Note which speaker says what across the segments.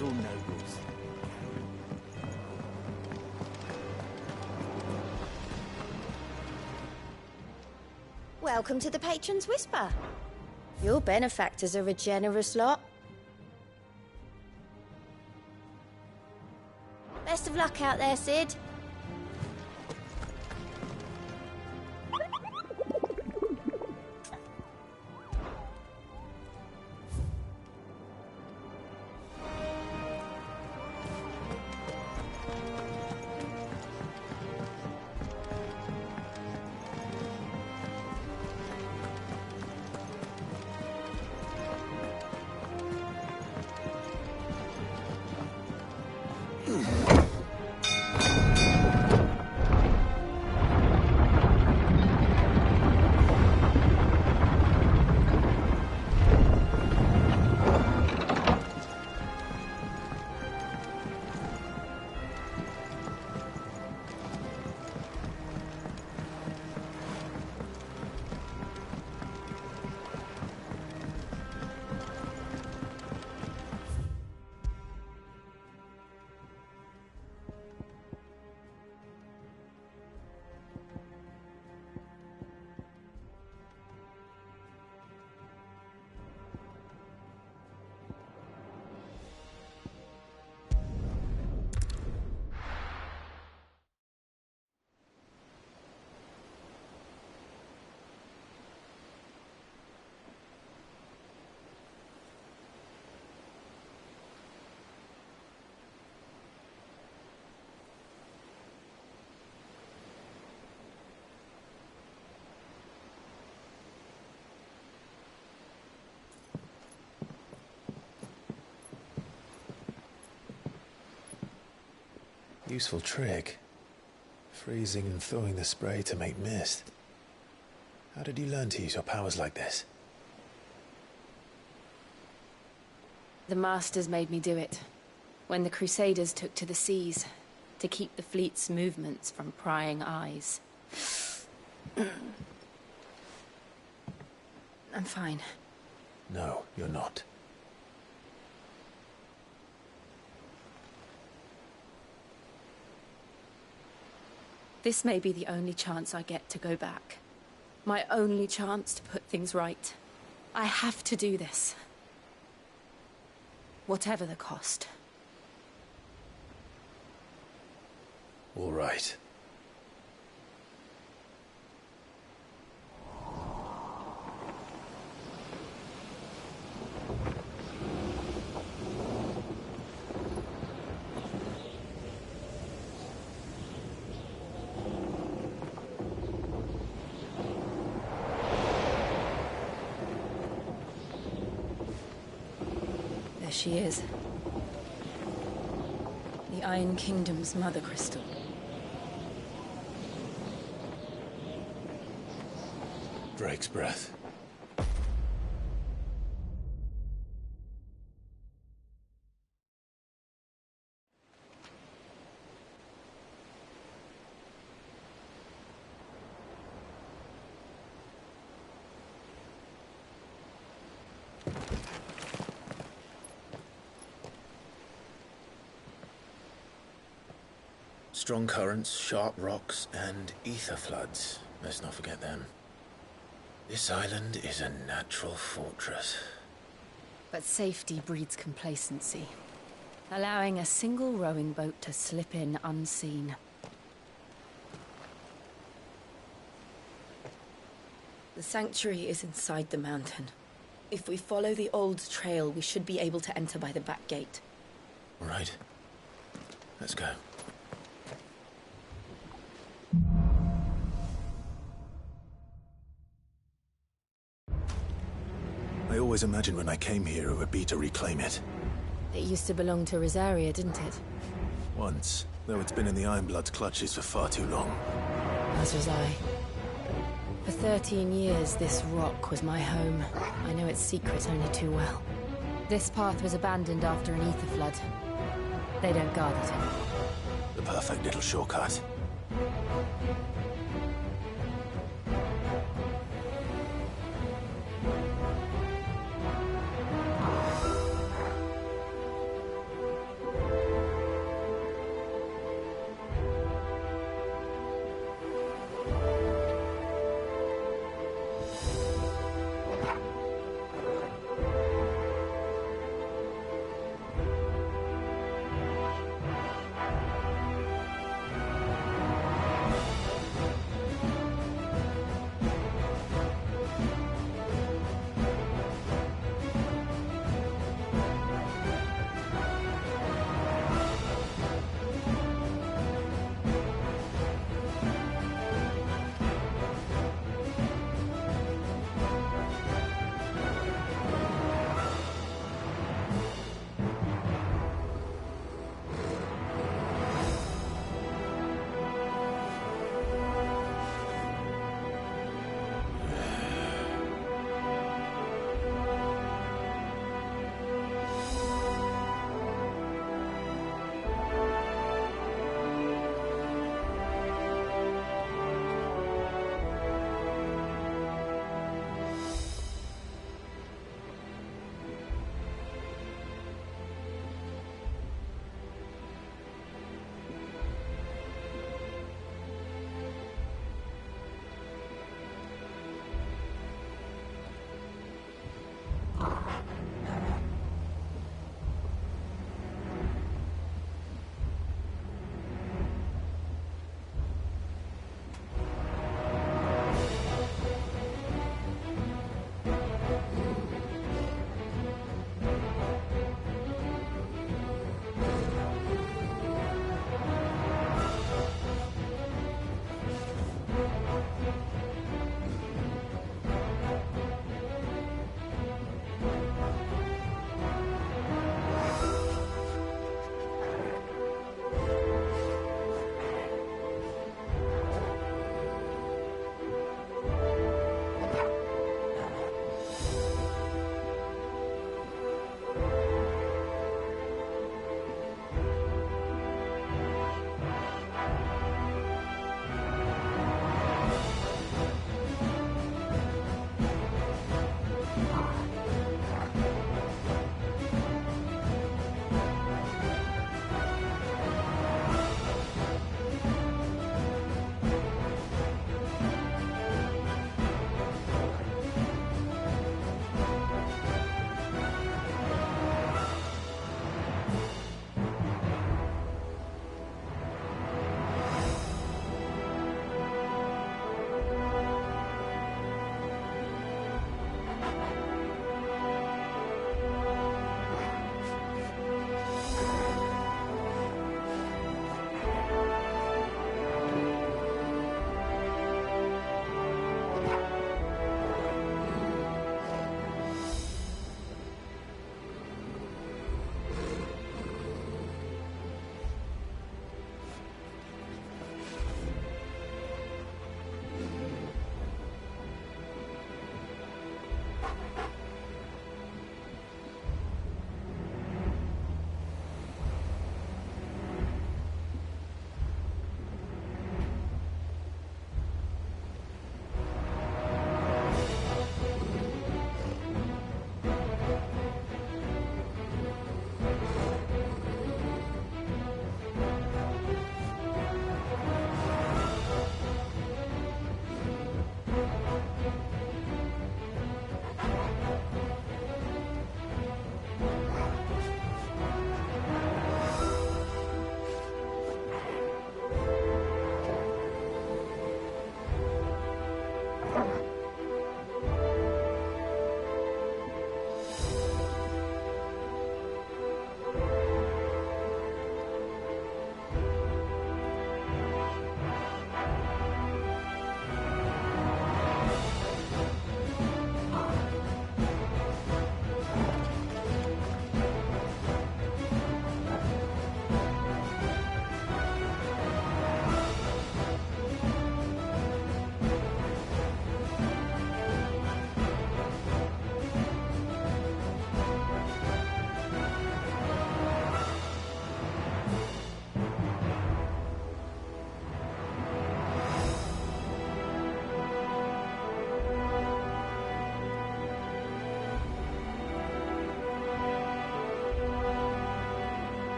Speaker 1: Mongol nobles.
Speaker 2: Welcome to the Patron's Whisper. Your benefactors are a generous lot. Best of luck out there, Cid.
Speaker 3: Useful trick. Freezing and thawing the spray to make mist. How did you learn to use your powers like this?
Speaker 4: The Masters made me do it. When the Crusaders took to the seas, to keep the fleet's movements from prying eyes. I'm fine.
Speaker 3: No, you're not.
Speaker 4: This may be the only chance I get to go back. My only chance to put things right. I have to do this. Whatever the cost.
Speaker 3: All right.
Speaker 4: There she is. The Iron Kingdom's Mother Crystal.
Speaker 3: Drake's breath. Strong currents, sharp rocks, and ether floods. Let's not forget them. This island is a natural fortress.
Speaker 4: But safety breeds complacency, allowing a single rowing boat to slip in unseen. The sanctuary is inside the mountain. If we follow the old trail, we should be able to enter by the back gate.
Speaker 3: All right. Let's go. I always imagined when I came here it would be to reclaim it.
Speaker 4: It used to belong to Rosaria, didn't it?
Speaker 3: Once, though it's been in the Ironblood's clutches for far too long.
Speaker 4: As was I. For 13 years, this rock was my home. I know its secrets only too well. This path was abandoned after an ether flood. They don't guard it anymore.
Speaker 3: The perfect little shortcut.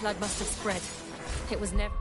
Speaker 4: flood must have spread. It was never...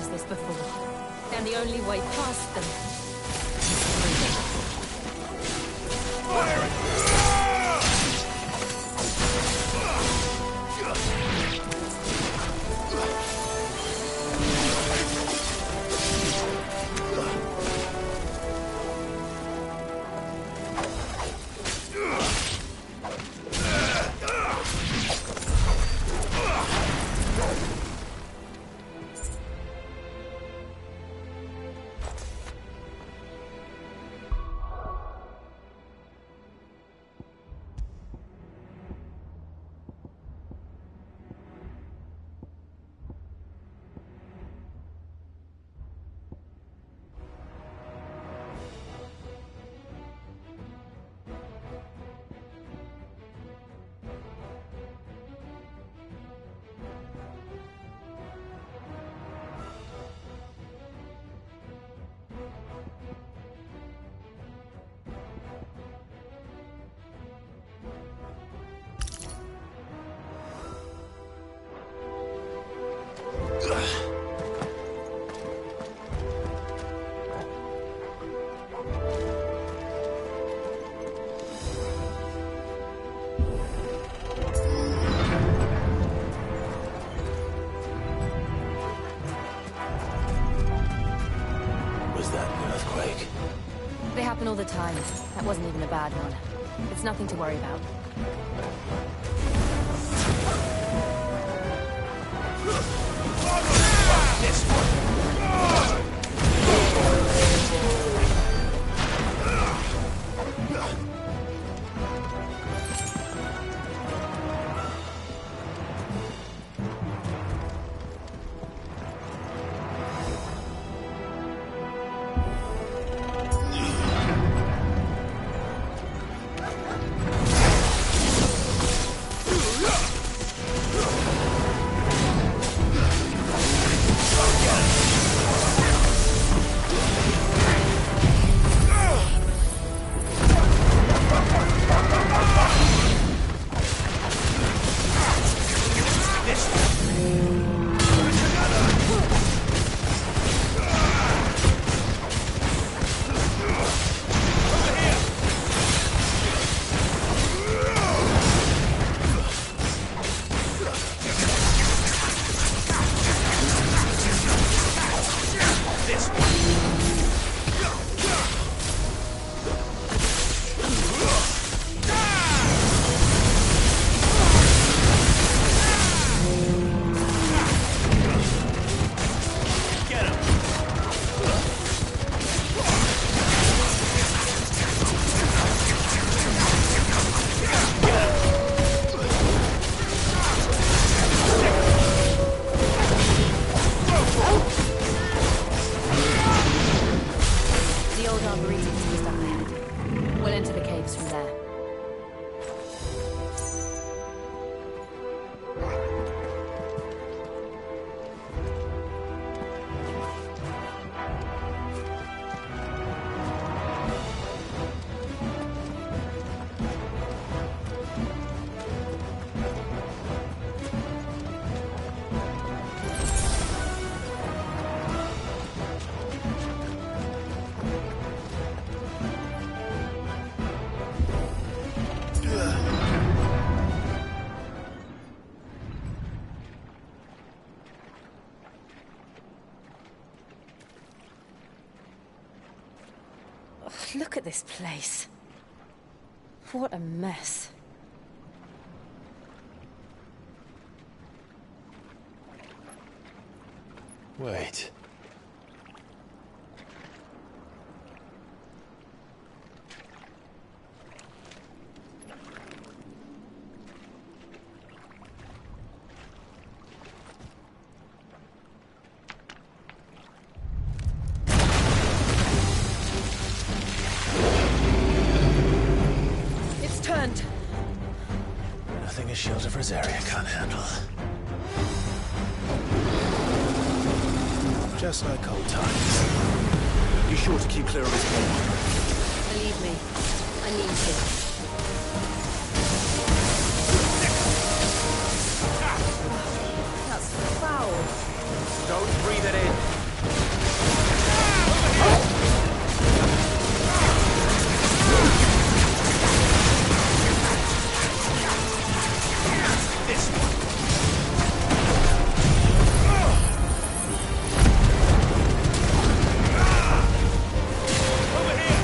Speaker 4: this before, and the only way past them is through. They happen all the time. That wasn't even a bad one. It's nothing to worry about.
Speaker 1: This one.
Speaker 4: Look at this place. What a mess.
Speaker 3: Wait.
Speaker 2: It's turned.
Speaker 3: Nothing a shield of Rosaria can't handle. Just like old times.
Speaker 1: Be sure to keep clear of his wall.
Speaker 4: Believe me, I need to. That's foul.
Speaker 1: Don't breathe it in. This one. Over here.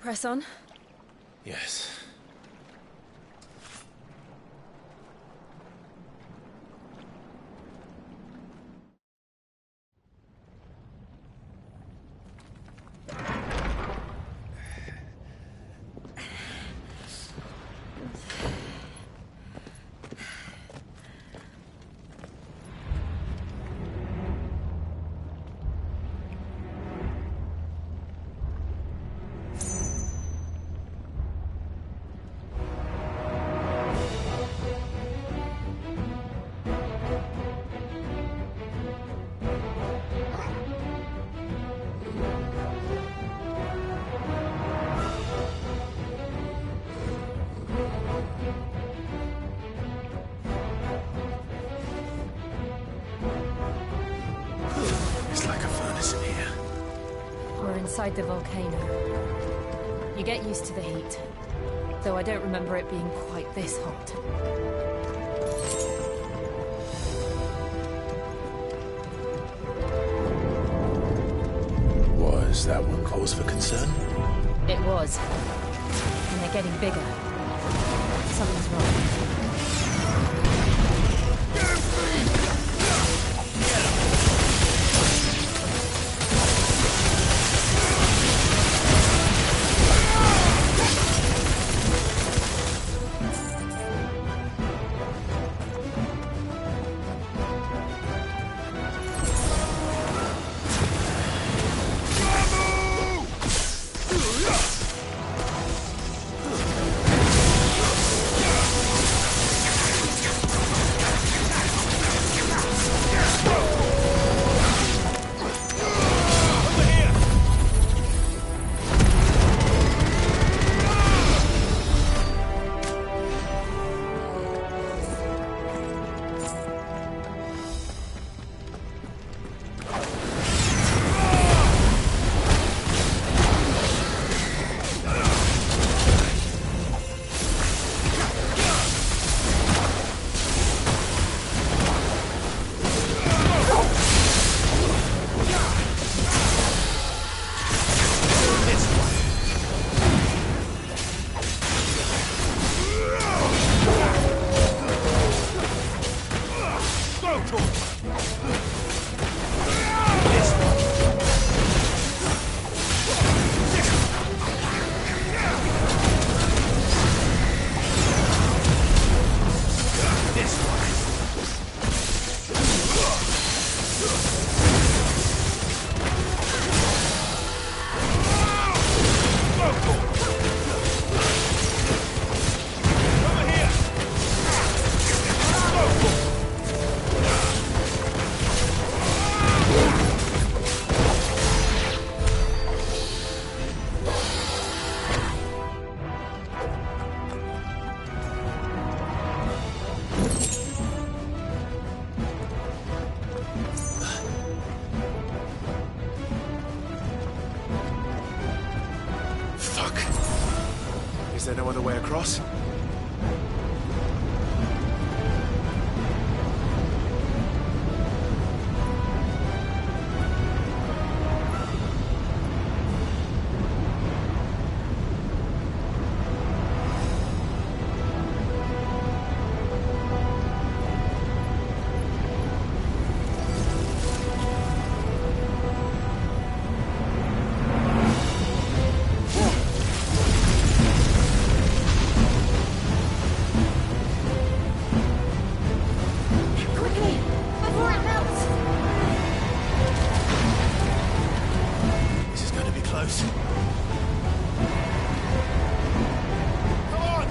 Speaker 4: Press on.
Speaker 3: Yes. It's like a furnace in here.
Speaker 4: We're inside the volcano. You get used to the heat, though I don't remember it being quite this hot.
Speaker 3: Was that one cause for concern?
Speaker 4: It was. And they're getting bigger. Something's wrong.
Speaker 1: across?
Speaker 2: Quickly, before it melts!
Speaker 1: This is going to be close. Come on!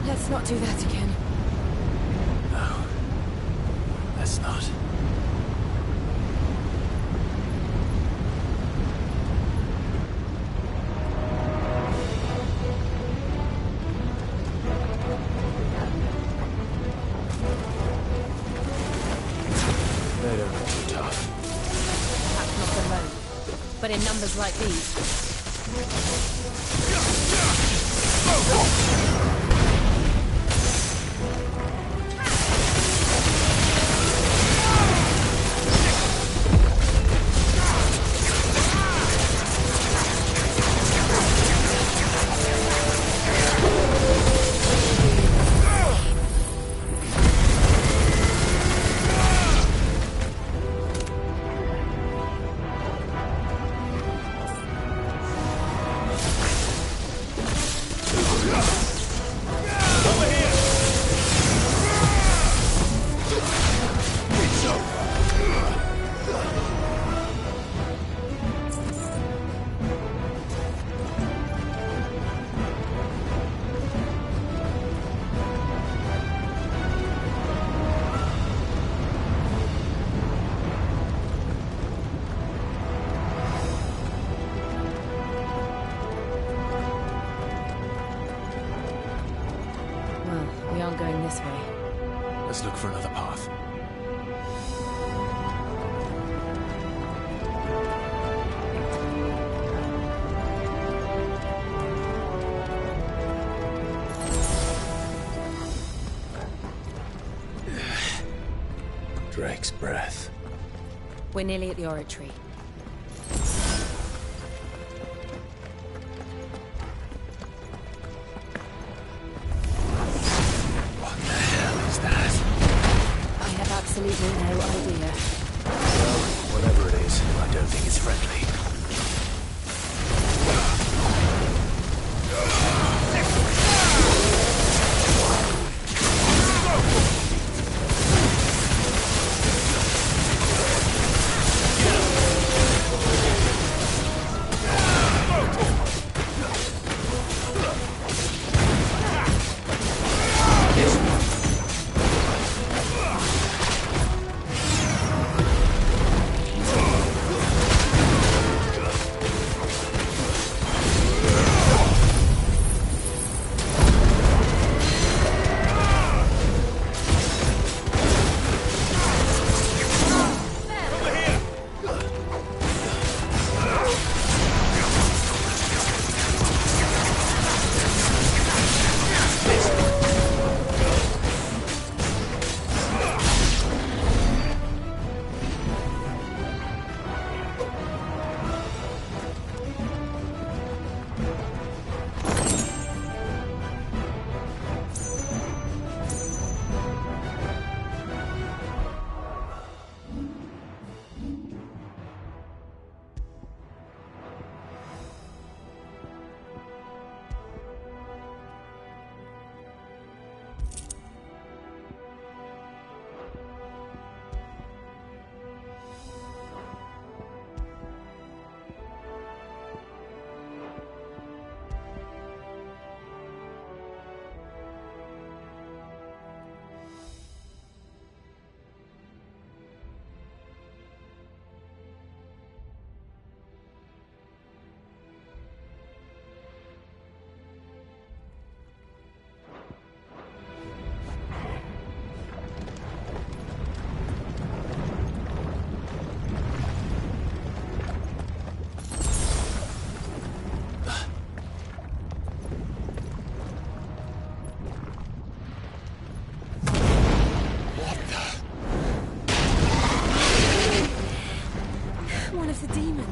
Speaker 4: Let's not do that again.
Speaker 3: No. Let's not. They don't look too tough.
Speaker 4: Perhaps not alone. But in numbers like these, well, we aren't going this way.
Speaker 3: Let's look for another path. Drake's breath.
Speaker 4: We're nearly at the oratory.
Speaker 3: What the hell is that?
Speaker 4: I have absolutely no idea.
Speaker 3: Well, whatever it is, I don't think it's friendly.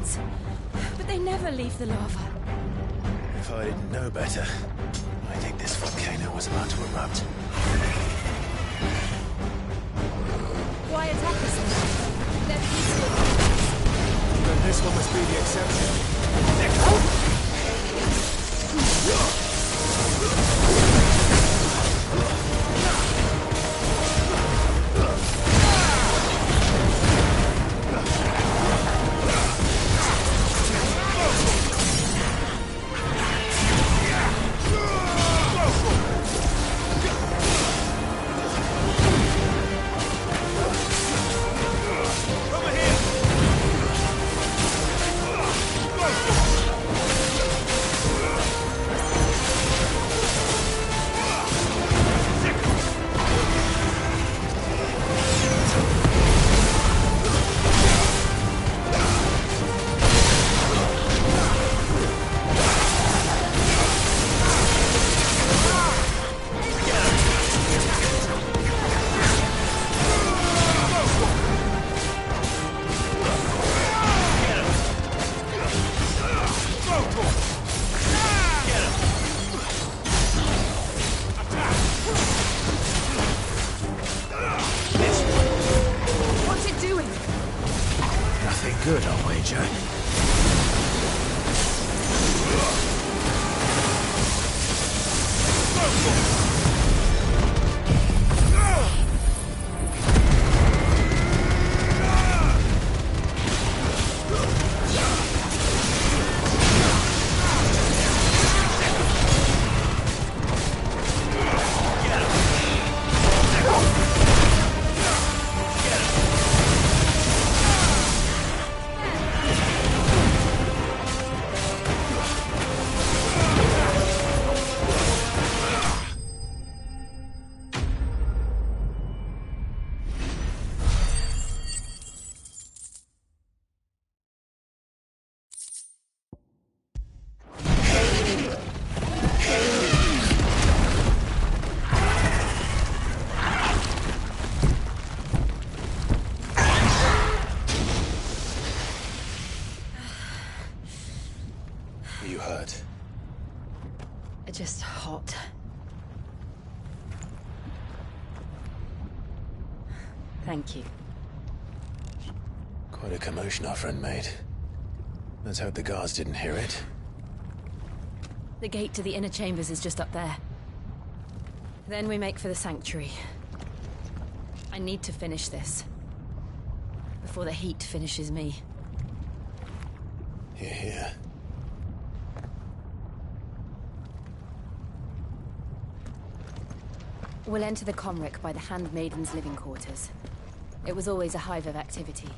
Speaker 4: once, but they never leave the lava.
Speaker 3: If I didn't know better, I think this volcano was about to erupt.
Speaker 4: Why attack us now? They're peaceful.
Speaker 1: Then this one must be the exception. Good, I'll wager. You hurt?
Speaker 4: Just hot. Thank you.
Speaker 3: Quite a commotion our friend made. Let's hope the guards didn't hear it.
Speaker 4: The gate to the inner chambers is just up there. Then we make for the sanctuary. I need to finish this. Before the heat finishes me.
Speaker 3: Hear, hear.
Speaker 4: We'll enter the Comric by the Handmaiden's living quarters. It was always a hive of activity.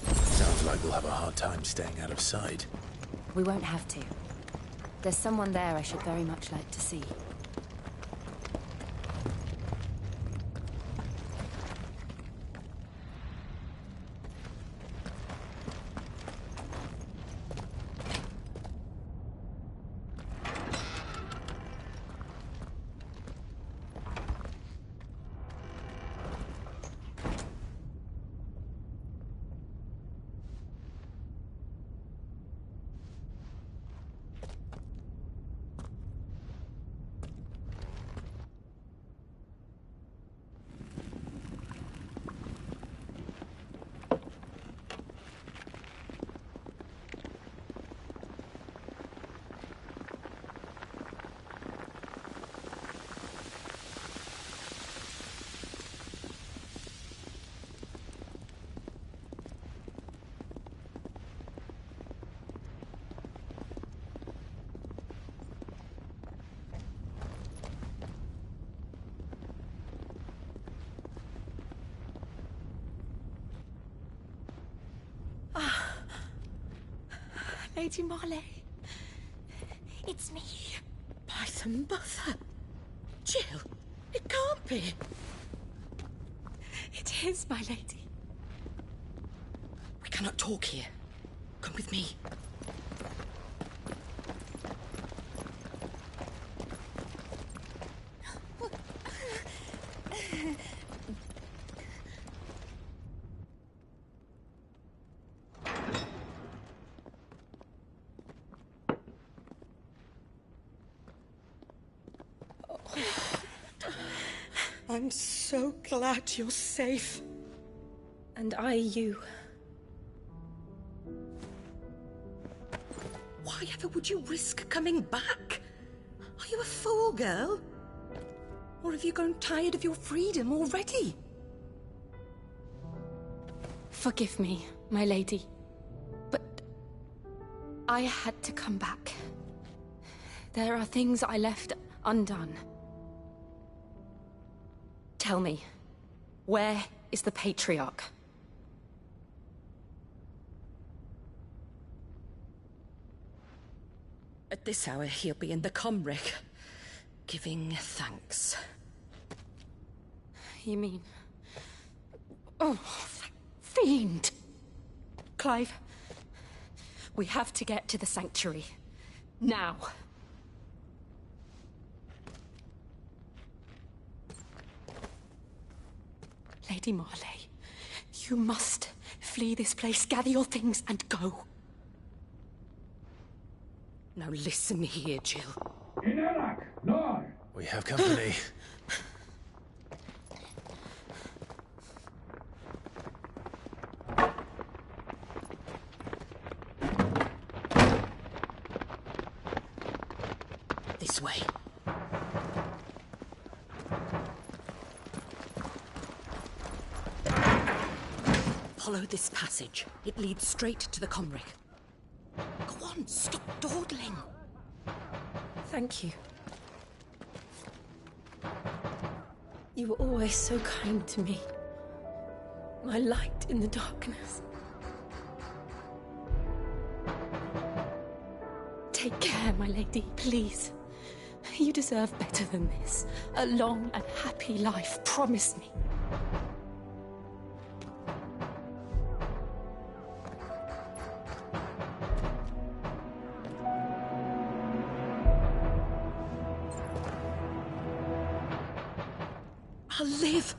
Speaker 3: Sounds like we'll have a hard time staying out of sight.
Speaker 4: We won't have to. There's someone there I should very much like to see.
Speaker 2: Lady Marley. It's me. By the mother. Jill, it can't be. It is, my lady. We cannot talk here. Come with me. I'm so glad you're safe.
Speaker 4: And I you.
Speaker 2: Why ever would you risk coming back? Are you a fool, girl? Or have you grown tired of your freedom already?
Speaker 4: Forgive me, my lady. But I had to come back. There are things I left undone. Tell me, where is the Patriarch?
Speaker 2: At this hour, he'll be in the Comric, giving thanks.
Speaker 4: You mean... Oh, that fiend! Clive, we have to get to the Sanctuary. Now. Lady Marley, you must flee this place, gather your things, and go.
Speaker 2: Now listen here, Jill.
Speaker 3: We have company.
Speaker 2: This way. Follow this passage. It leads straight to the Comric. Go on, stop dawdling.
Speaker 4: Thank you. You were always so kind to me. My light in the darkness. Take care, my lady, please. You deserve better than this. A long and happy life, promise me.
Speaker 2: I'll live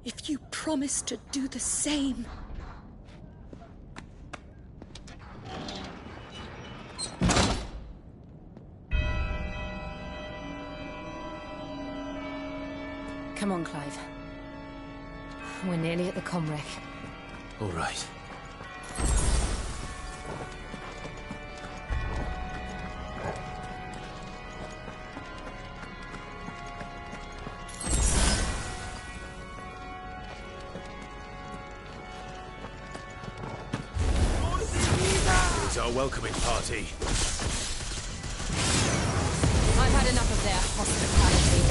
Speaker 2: if you promise to do the same.
Speaker 4: Come on, Clive. We're nearly at the Comric.
Speaker 3: All right. It's our welcoming party.
Speaker 4: I've had enough of their hospitality.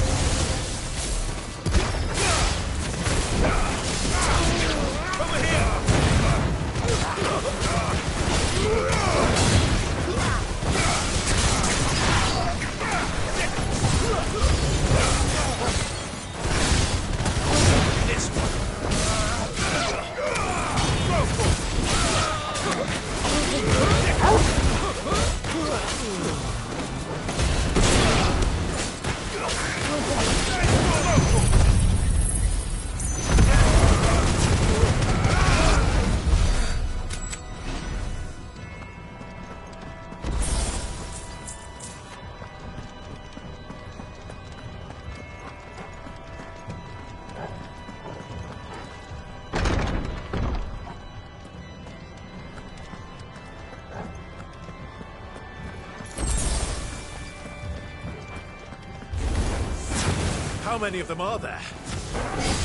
Speaker 3: How many of them are there?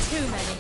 Speaker 4: Too many.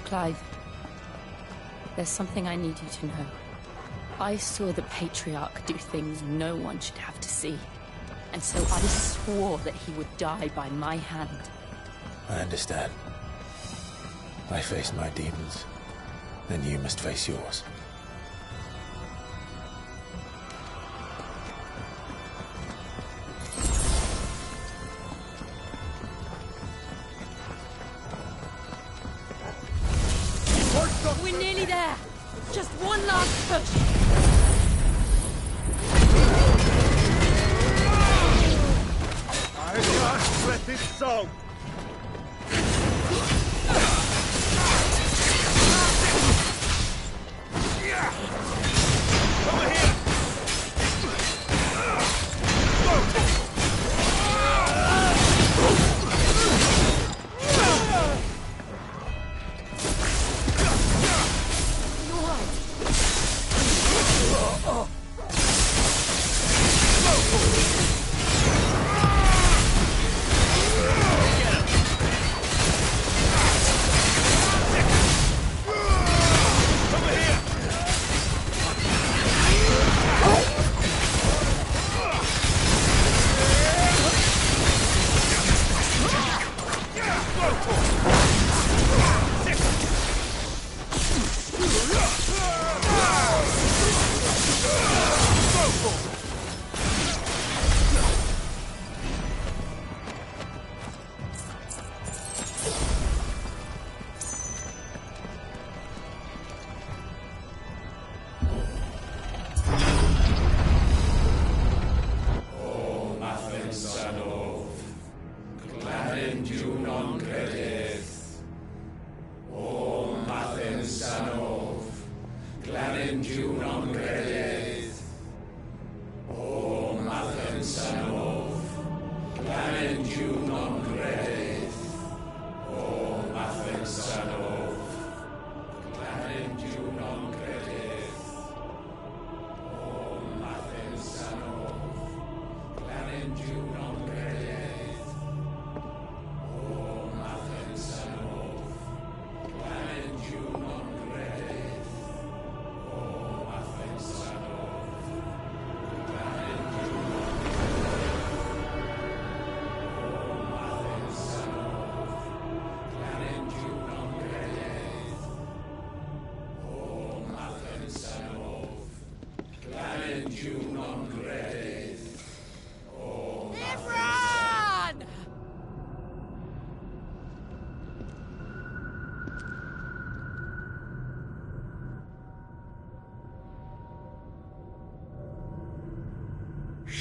Speaker 4: Clive, there's something I need you to know. I saw the Patriarch do things no one should have to see. And so I swore that he would die by my hand.
Speaker 3: I understand. I face my demons, then you must face yours.
Speaker 4: We're nearly there! Just one last push!
Speaker 1: I can't let it so! Over here!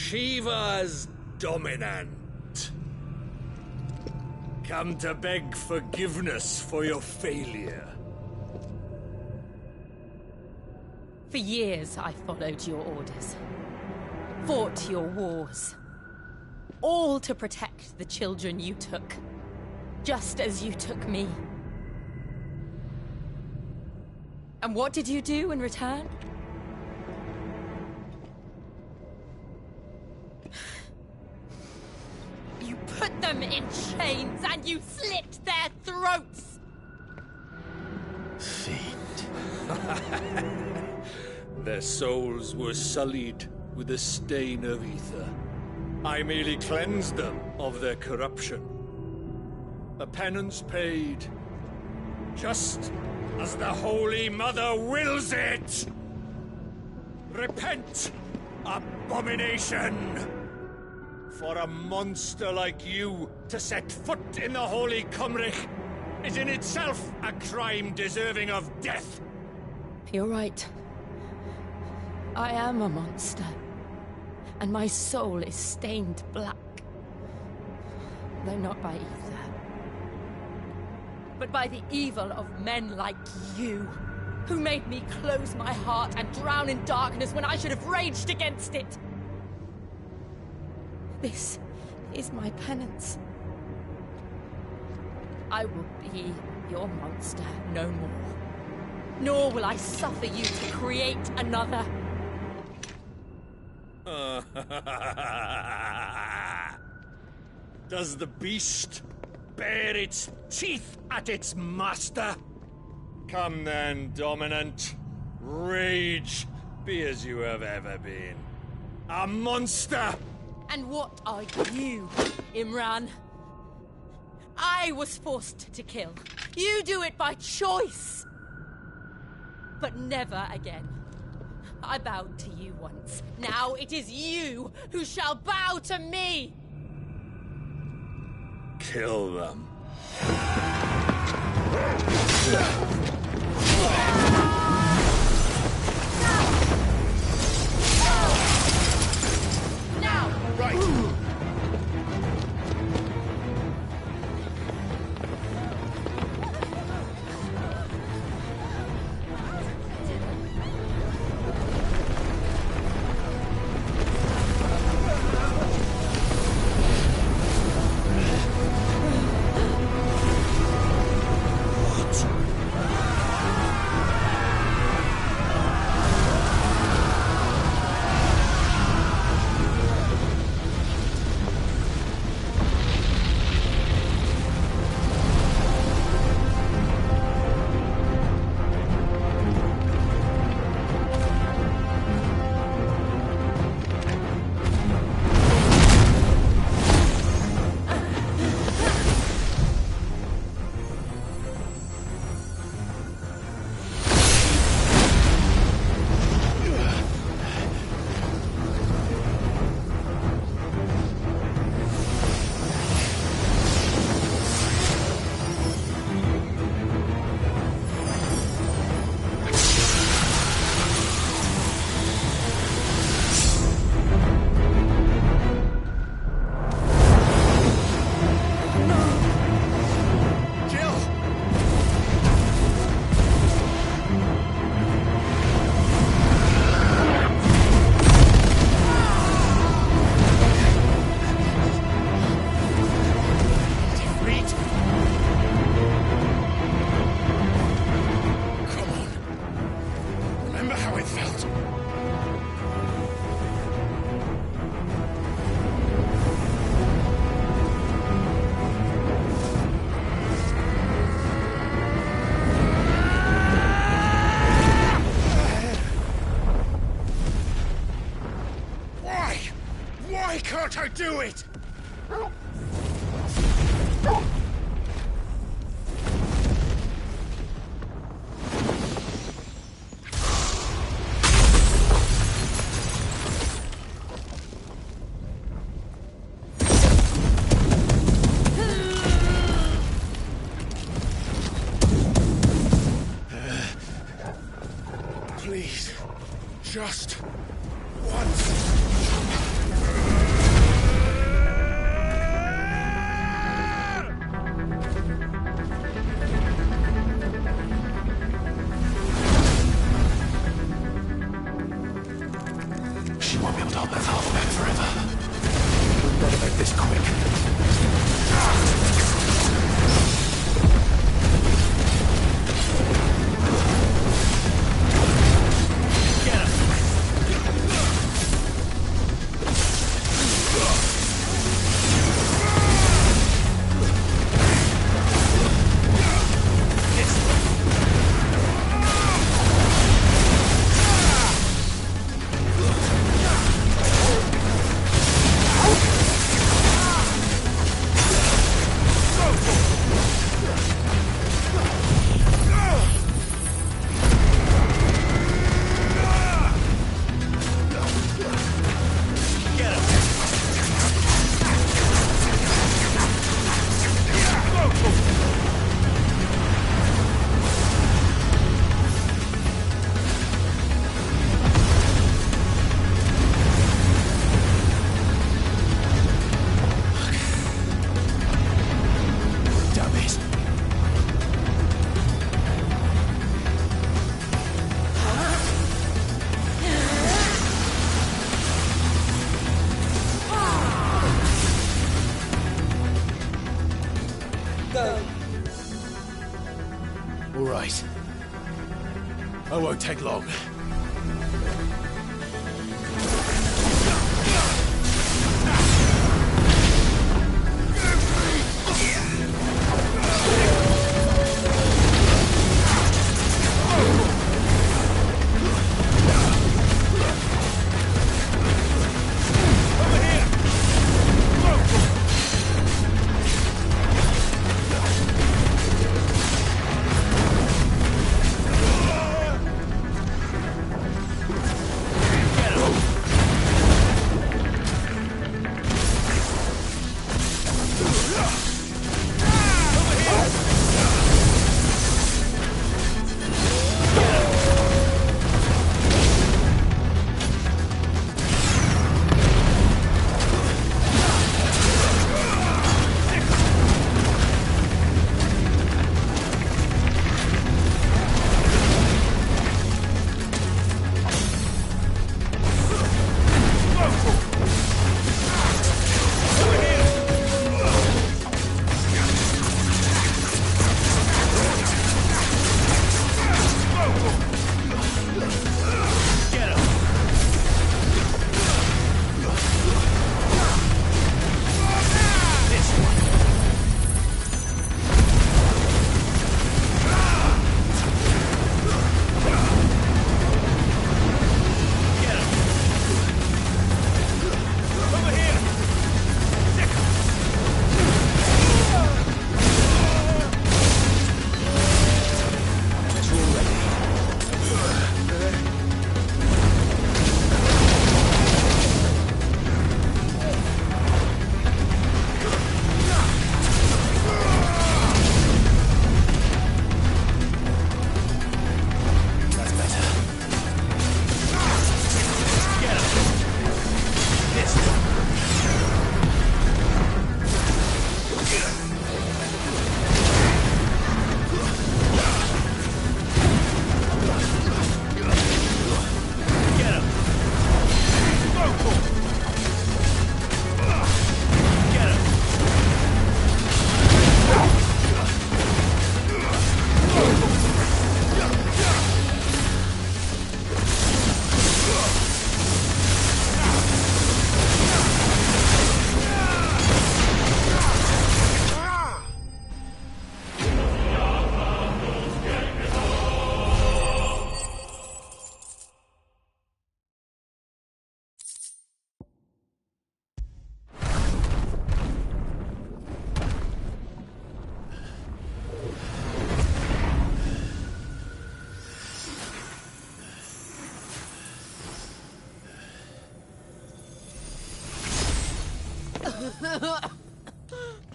Speaker 1: Shiva's dominant. Come to beg forgiveness for your failure.
Speaker 4: For years, I followed your orders. Fought your wars. All to protect the children you took. Just as you took me. And what did you do in return? You put them in chains and you slit their throats!
Speaker 3: Fiend.
Speaker 1: Their souls were sullied with the stain of ether. I merely cleansed them of their corruption. A penance paid, just as the Holy Mother wills it! Repent, abomination! For a monster like you to set foot in the Holy Cymric is in itself a crime deserving of death.
Speaker 4: You're right. I am a monster. And my soul is stained black. Though not by ether. But by the evil of men like you, who made me close my heart and drown in darkness when I should have raged against it. This is my penance. I will be your monster no more. Nor will I suffer you to create another.
Speaker 1: Does the beast bare its teeth at its master? Come then, Dominant. Rage. Be as you have ever been. A monster!
Speaker 5: And what are you, Imran? I was forced to kill. You do it by choice. But never again. I bowed to you once. Now it is you who shall bow to me!
Speaker 1: Kill them.
Speaker 5: Now!
Speaker 3: Right!
Speaker 1: Can't I do it? Please, just once.
Speaker 3: She won't be able to hold that harbor back forever. We better make this quick. All right. I won't take long.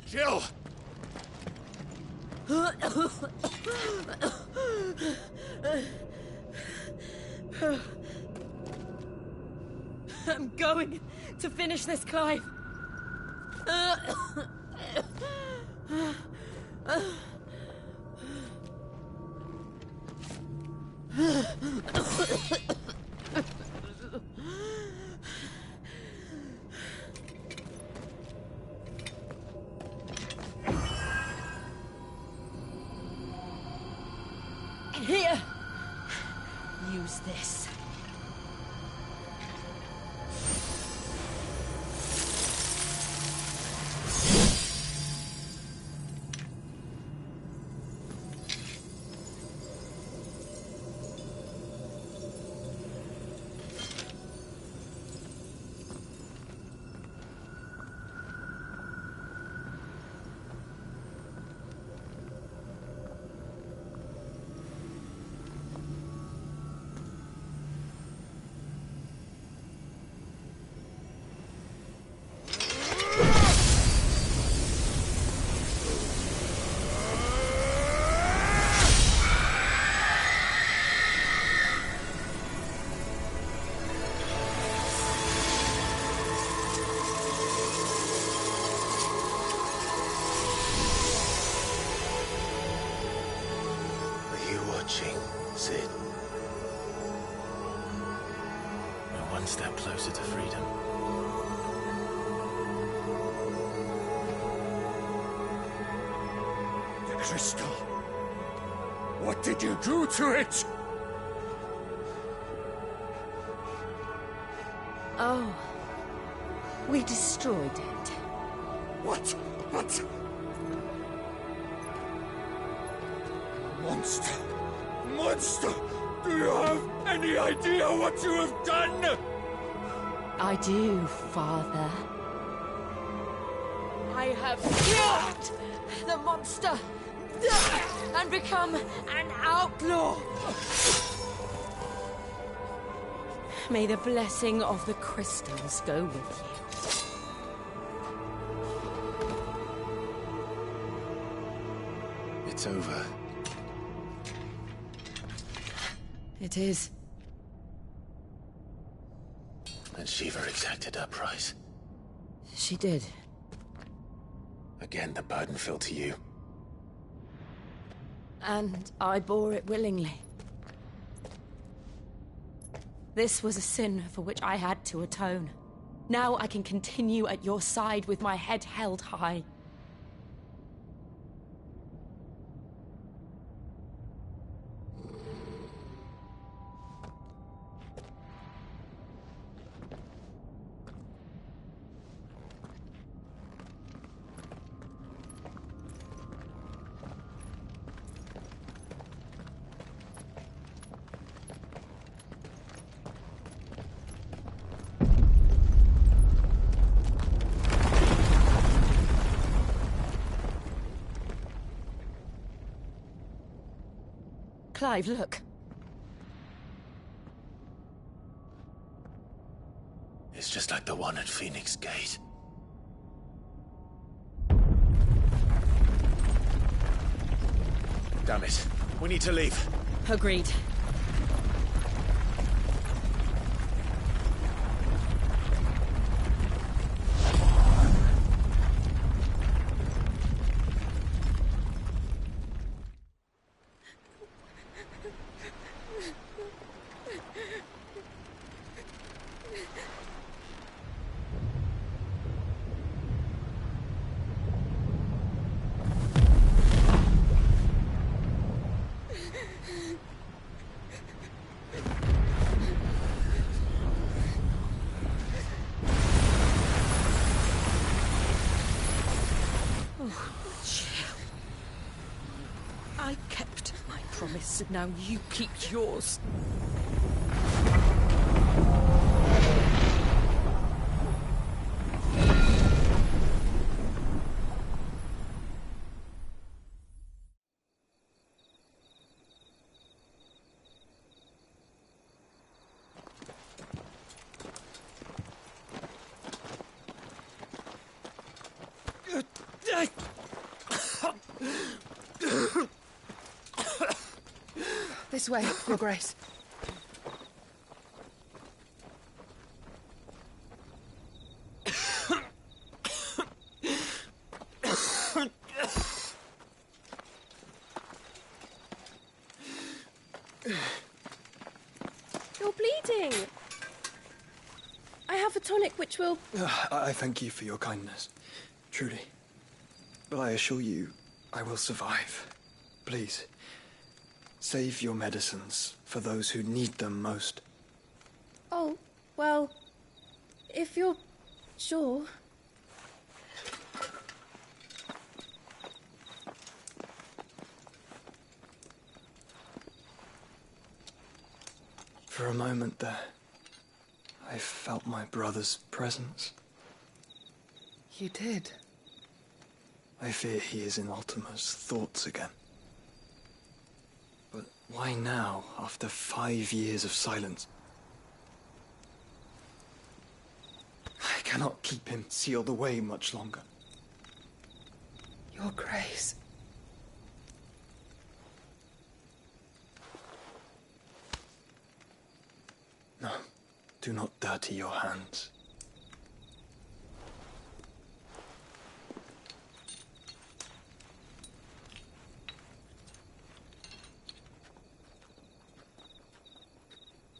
Speaker 1: Jill!
Speaker 5: I'm going to finish this, Clive. Here. Use this.
Speaker 3: Cid. We're one step closer to freedom.
Speaker 1: The crystal. What did you do to it?
Speaker 5: Oh. We destroyed it.
Speaker 1: What? What? Monster! Monster! Do you have any idea what you have done?
Speaker 5: I do, Father. I have killed the monster and become an outlaw. May the blessing of the crystals go with you.
Speaker 3: It's over.
Speaker 4: It is.
Speaker 3: And Shiva exacted her price.
Speaker 4: She did.
Speaker 3: Again, the burden fell to you.
Speaker 4: And I bore it willingly.
Speaker 5: This was a sin for which I had to atone. Now I can continue at your side with my head held high. Clive, look.
Speaker 3: It's just like the one at Phoenix Gate. Damn it. We need to leave.
Speaker 5: Agreed.
Speaker 2: I kept my promise, and now you keep yours. This way, Your Grace.
Speaker 6: You're bleeding. I have a tonic which will...
Speaker 7: I thank you for your kindness, truly. But I assure you, I will survive. Please, save your medicines for those who need them most.
Speaker 6: Oh, well, if you're sure...
Speaker 7: For a moment there, I felt my brother's presence.
Speaker 2: You did?
Speaker 7: I fear he is in Ultima's thoughts again. But why now, after 5 years of silence? I cannot keep him sealed away much longer.
Speaker 2: Your Grace.
Speaker 7: No, do not dirty your hands.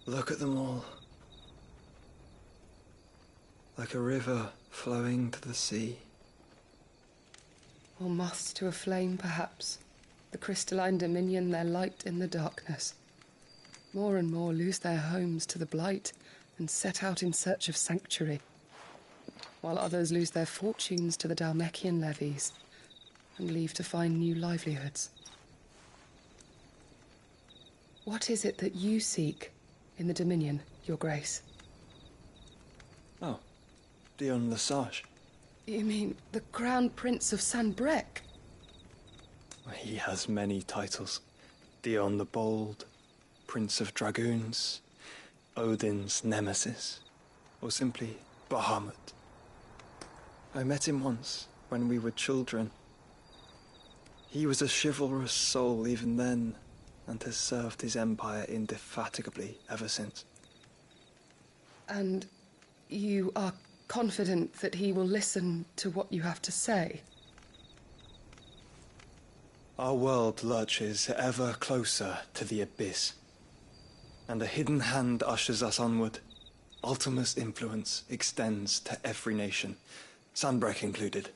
Speaker 7: Look at them all. Like a river flowing to the sea.
Speaker 2: Or moths to a flame, perhaps. The crystalline dominion, their light in the darkness. More and more lose their homes to the blight and set out in search of sanctuary, while others lose their fortunes to the Dhalmekian levies and leave to find new livelihoods. What is it that you seek in the Dominion, Your Grace?
Speaker 7: Oh, Dion Lesage.
Speaker 2: You mean the Crown Prince of Sanbreque?
Speaker 7: He has many titles. Dion the Bold, Prince of Dragoons, Odin's Nemesis, or simply Bahamut. I met him once, when we were children. He was a chivalrous soul even then, and has served his empire indefatigably ever since.
Speaker 2: And you are confident that he will listen to what you have to say?
Speaker 7: Our world lurches ever closer to the abyss, and a hidden hand ushers us onward. Ultima's influence extends to every nation, Sanbreque included.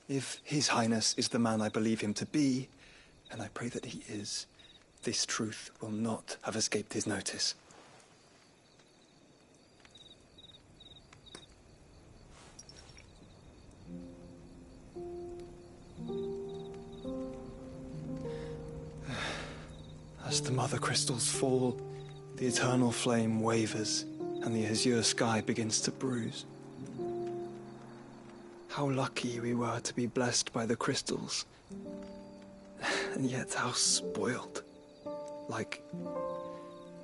Speaker 7: If His Highness is the man I believe him to be, and I pray that he is, this truth will not have escaped his notice. As the mother crystals fall, the eternal flame wavers, and the azure sky begins to bruise. How lucky we were to be blessed by the crystals, and yet how spoiled. Like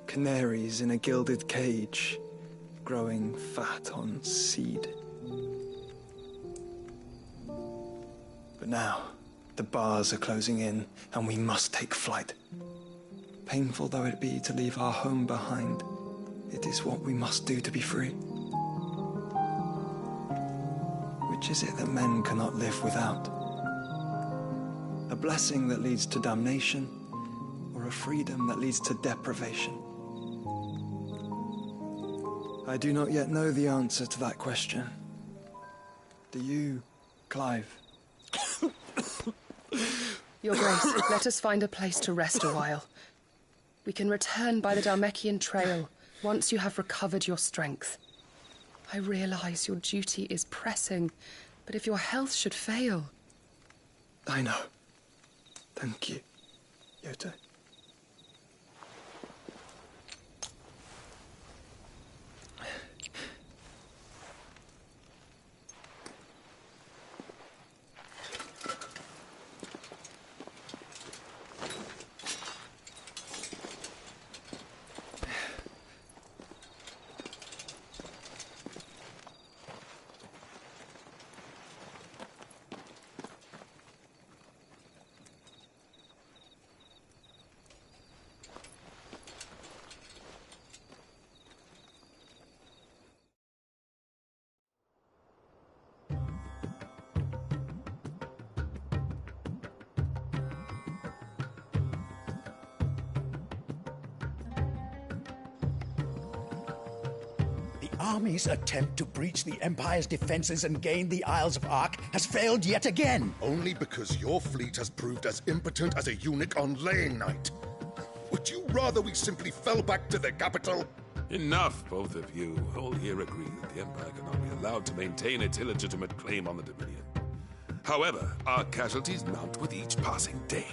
Speaker 7: canaries in a gilded cage, growing fat on seed. But now, the bars are closing in, and we must take flight. Painful though it be to leave our home behind, it is what we must do to be free. Which is it that men cannot live without? A blessing that leads to damnation, or a freedom that leads to deprivation? I do not yet know the answer to that question. Do you, Clive?
Speaker 2: Your Grace, let us find a place to rest a while. We can return by the Dhalmekian trail once you have recovered your strength. I realize your duty is pressing, but if your health should fail...
Speaker 7: I know. Thank you, Yote.
Speaker 8: army's attempt to breach the Empire's defenses and gain the Isles of Ark has failed yet again.
Speaker 9: Only because your fleet has proved as impotent as a eunuch on laying night. Would you rather we simply fell back to the capital?
Speaker 10: Enough, both of you. All here agree that the Empire cannot be allowed to maintain its illegitimate claim on the Dominion. However, our casualties mount with each passing day.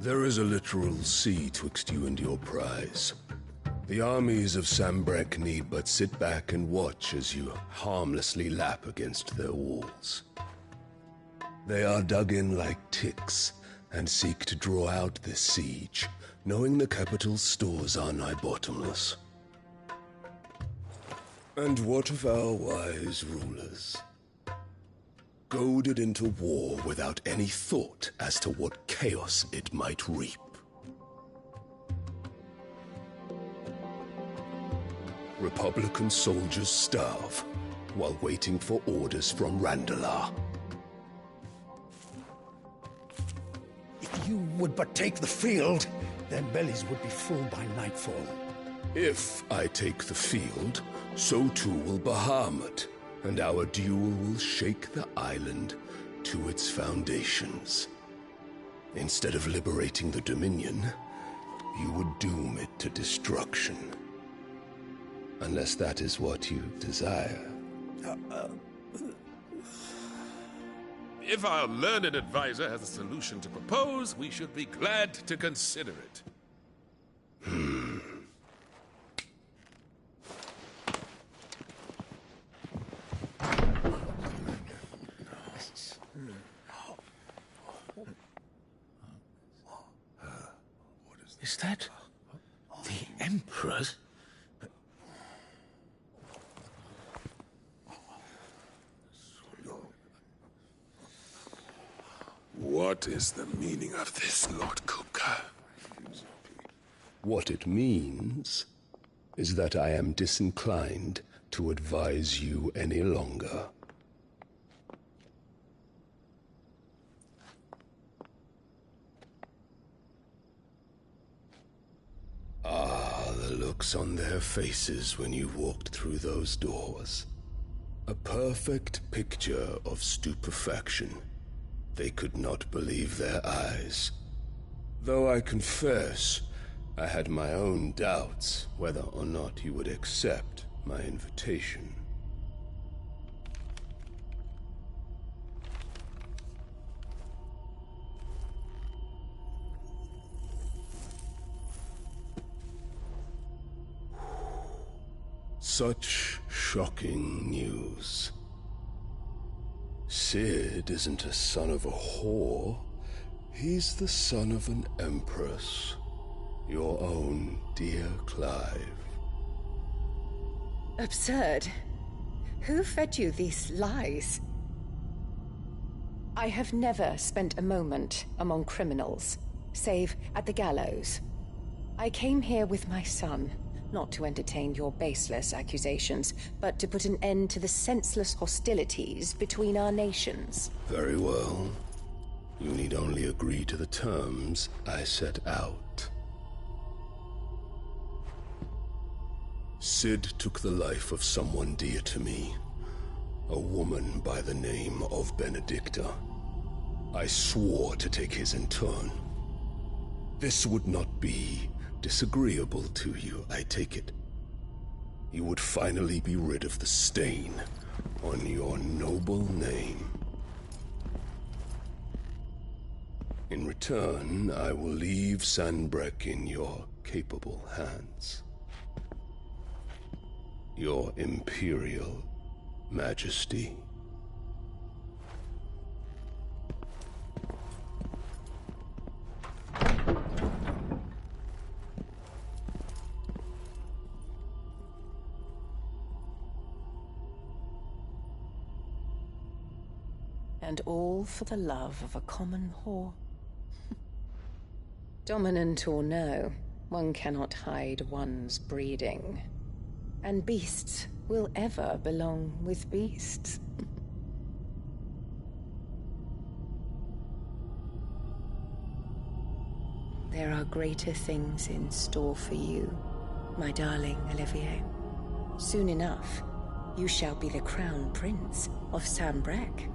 Speaker 11: There is a literal sea twixt you and your prize. The armies of Sanbreque need but sit back and watch as you harmlessly lap against their walls. They are dug in like ticks and seek to draw out this siege, knowing the capital's stores are nigh bottomless. And what of our wise rulers? Goaded into war without any thought as to what chaos it might reap. Republican soldiers starve while waiting for orders from Randalar.
Speaker 8: If you would but take the field, their bellies would be full by nightfall.
Speaker 11: If I take the field, so too will Bahamut, and our duel will shake the island to its foundations. Instead of liberating the Dominion, you would doom it to destruction. Unless that is what you desire.
Speaker 10: If our learned advisor has a solution to propose, we should be glad to consider it.
Speaker 3: Is that the Emperor's?
Speaker 10: What is the meaning of this, Lord Kupka?
Speaker 11: What it means is that I am disinclined to advise you any longer. Ah, the looks on their faces when you walked through those doors. A perfect picture of stupefaction. They could not believe their eyes. Though I confess, I had my own doubts whether or not you would accept my invitation. Such shocking news. Cid isn't a son of a whore. He's the son of an empress. Your own dear Clive.
Speaker 12: Absurd. Who fed you these lies? I have never spent a moment among criminals, save at the gallows. I came here with my son, not to entertain your baseless accusations, but to put an end to the senseless hostilities between our nations.
Speaker 11: Very well. You need only agree to the terms I set out. Cid took the life of someone dear to me, a woman by the name of Benedicta. I swore to take his in turn. This would not be disagreeable to you, I take it. You would finally be rid of the stain on your noble name. In return, I will leave Sanbreque in your capable hands. Your Imperial Majesty.
Speaker 12: And all for the love of a common whore. Dominant or no, one cannot hide one's breeding. And beasts will ever belong with beasts. There are greater things in store for you, my darling Olivier. Soon enough, you shall be the crown prince of Sanbreque.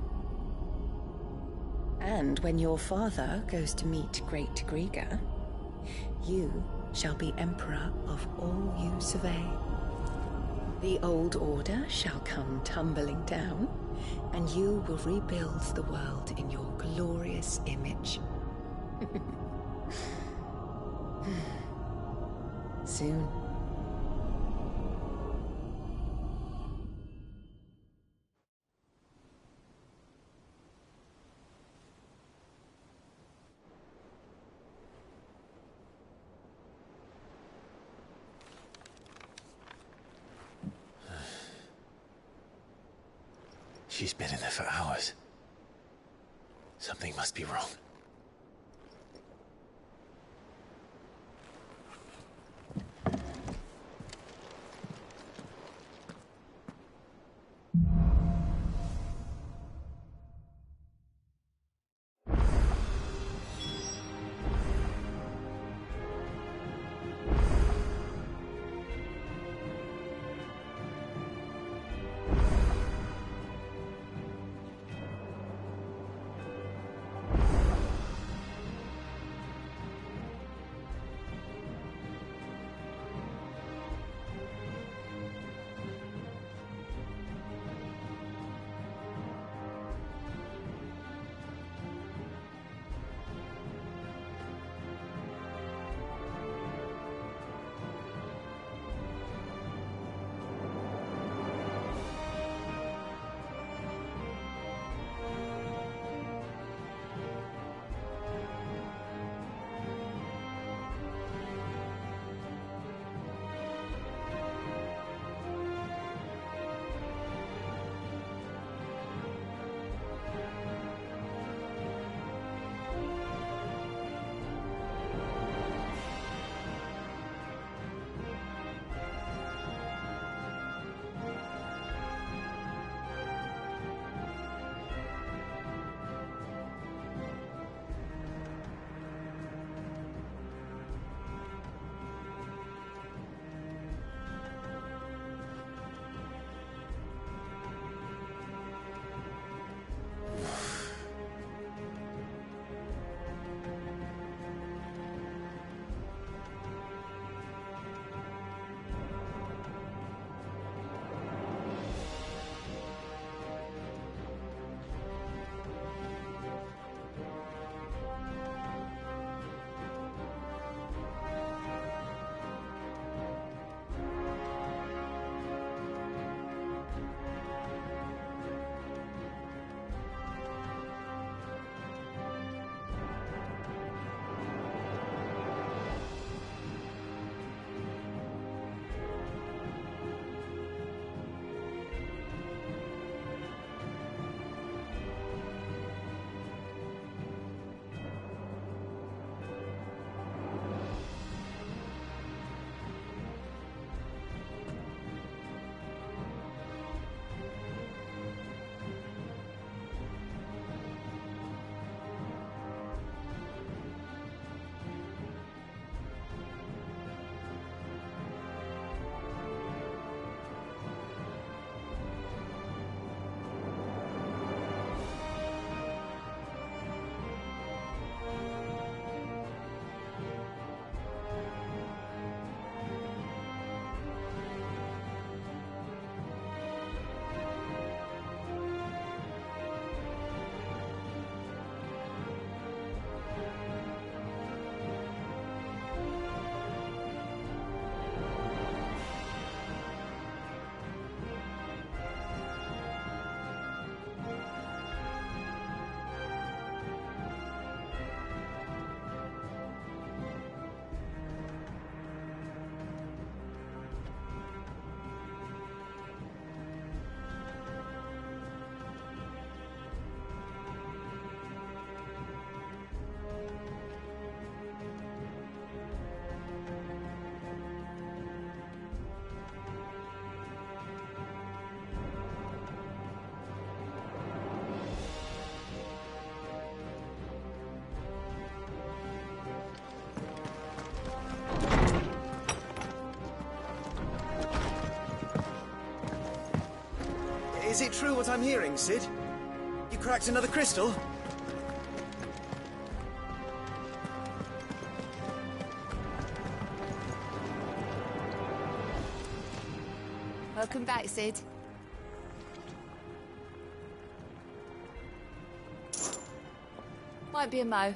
Speaker 12: And when your father goes to meet Great Griga, you shall be emperor of all you survey. The old order shall come tumbling down, and you will rebuild the world in your glorious image. Soon.
Speaker 3: She's been in there for hours. Something must be wrong.
Speaker 13: Is it true what I'm hearing, Cid? You cracked another crystal?
Speaker 4: Welcome back, Cid. Might be a mo.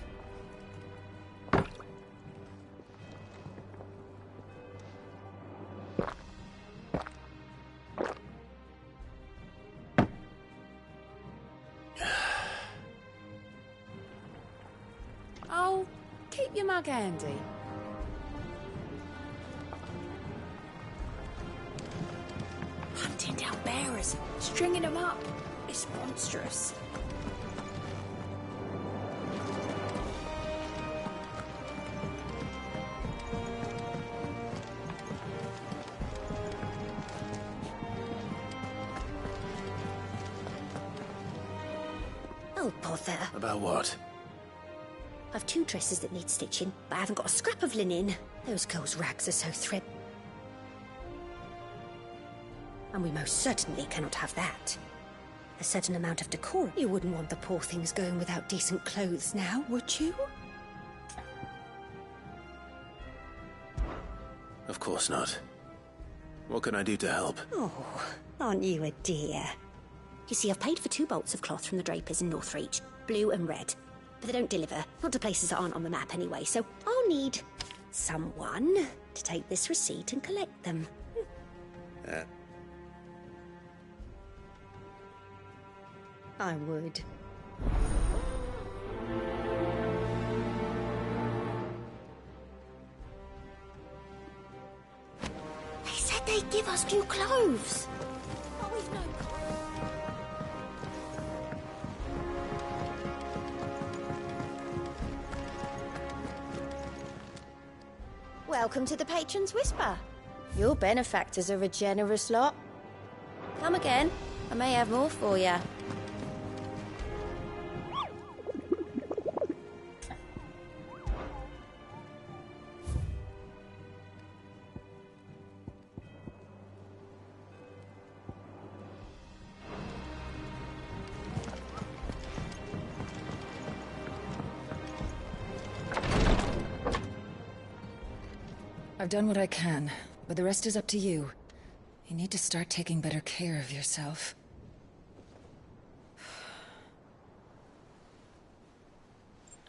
Speaker 4: Oh, keep your mug handy.
Speaker 14: Hunting down bearers, stringing them up. It's monstrous.
Speaker 15: Oh, bother.
Speaker 3: About what?
Speaker 15: I've 2 dresses that need stitching, but I haven't got a scrap of linen. Those girls' rags are so thread. And we most certainly cannot have that. A certain amount of decorum. You wouldn't want the poor things going without decent clothes now, would you?
Speaker 3: Of course not. What can I do to help?
Speaker 15: Oh, aren't you a dear? You see, I've paid for 2 bolts of cloth from the drapers in Northreach, blue and red. But they don't deliver, not to places that aren't on the map anyway, so I'll need someone to take this receipt and collect them. I would. They said they'd give us new clothes.
Speaker 14: Oh, we've no...
Speaker 15: Welcome to the Patron's Whisper. Your benefactors are a generous lot. Come again. I may have more for you.
Speaker 16: I've done what I can, but the rest is up to you. You need to start taking better care of yourself.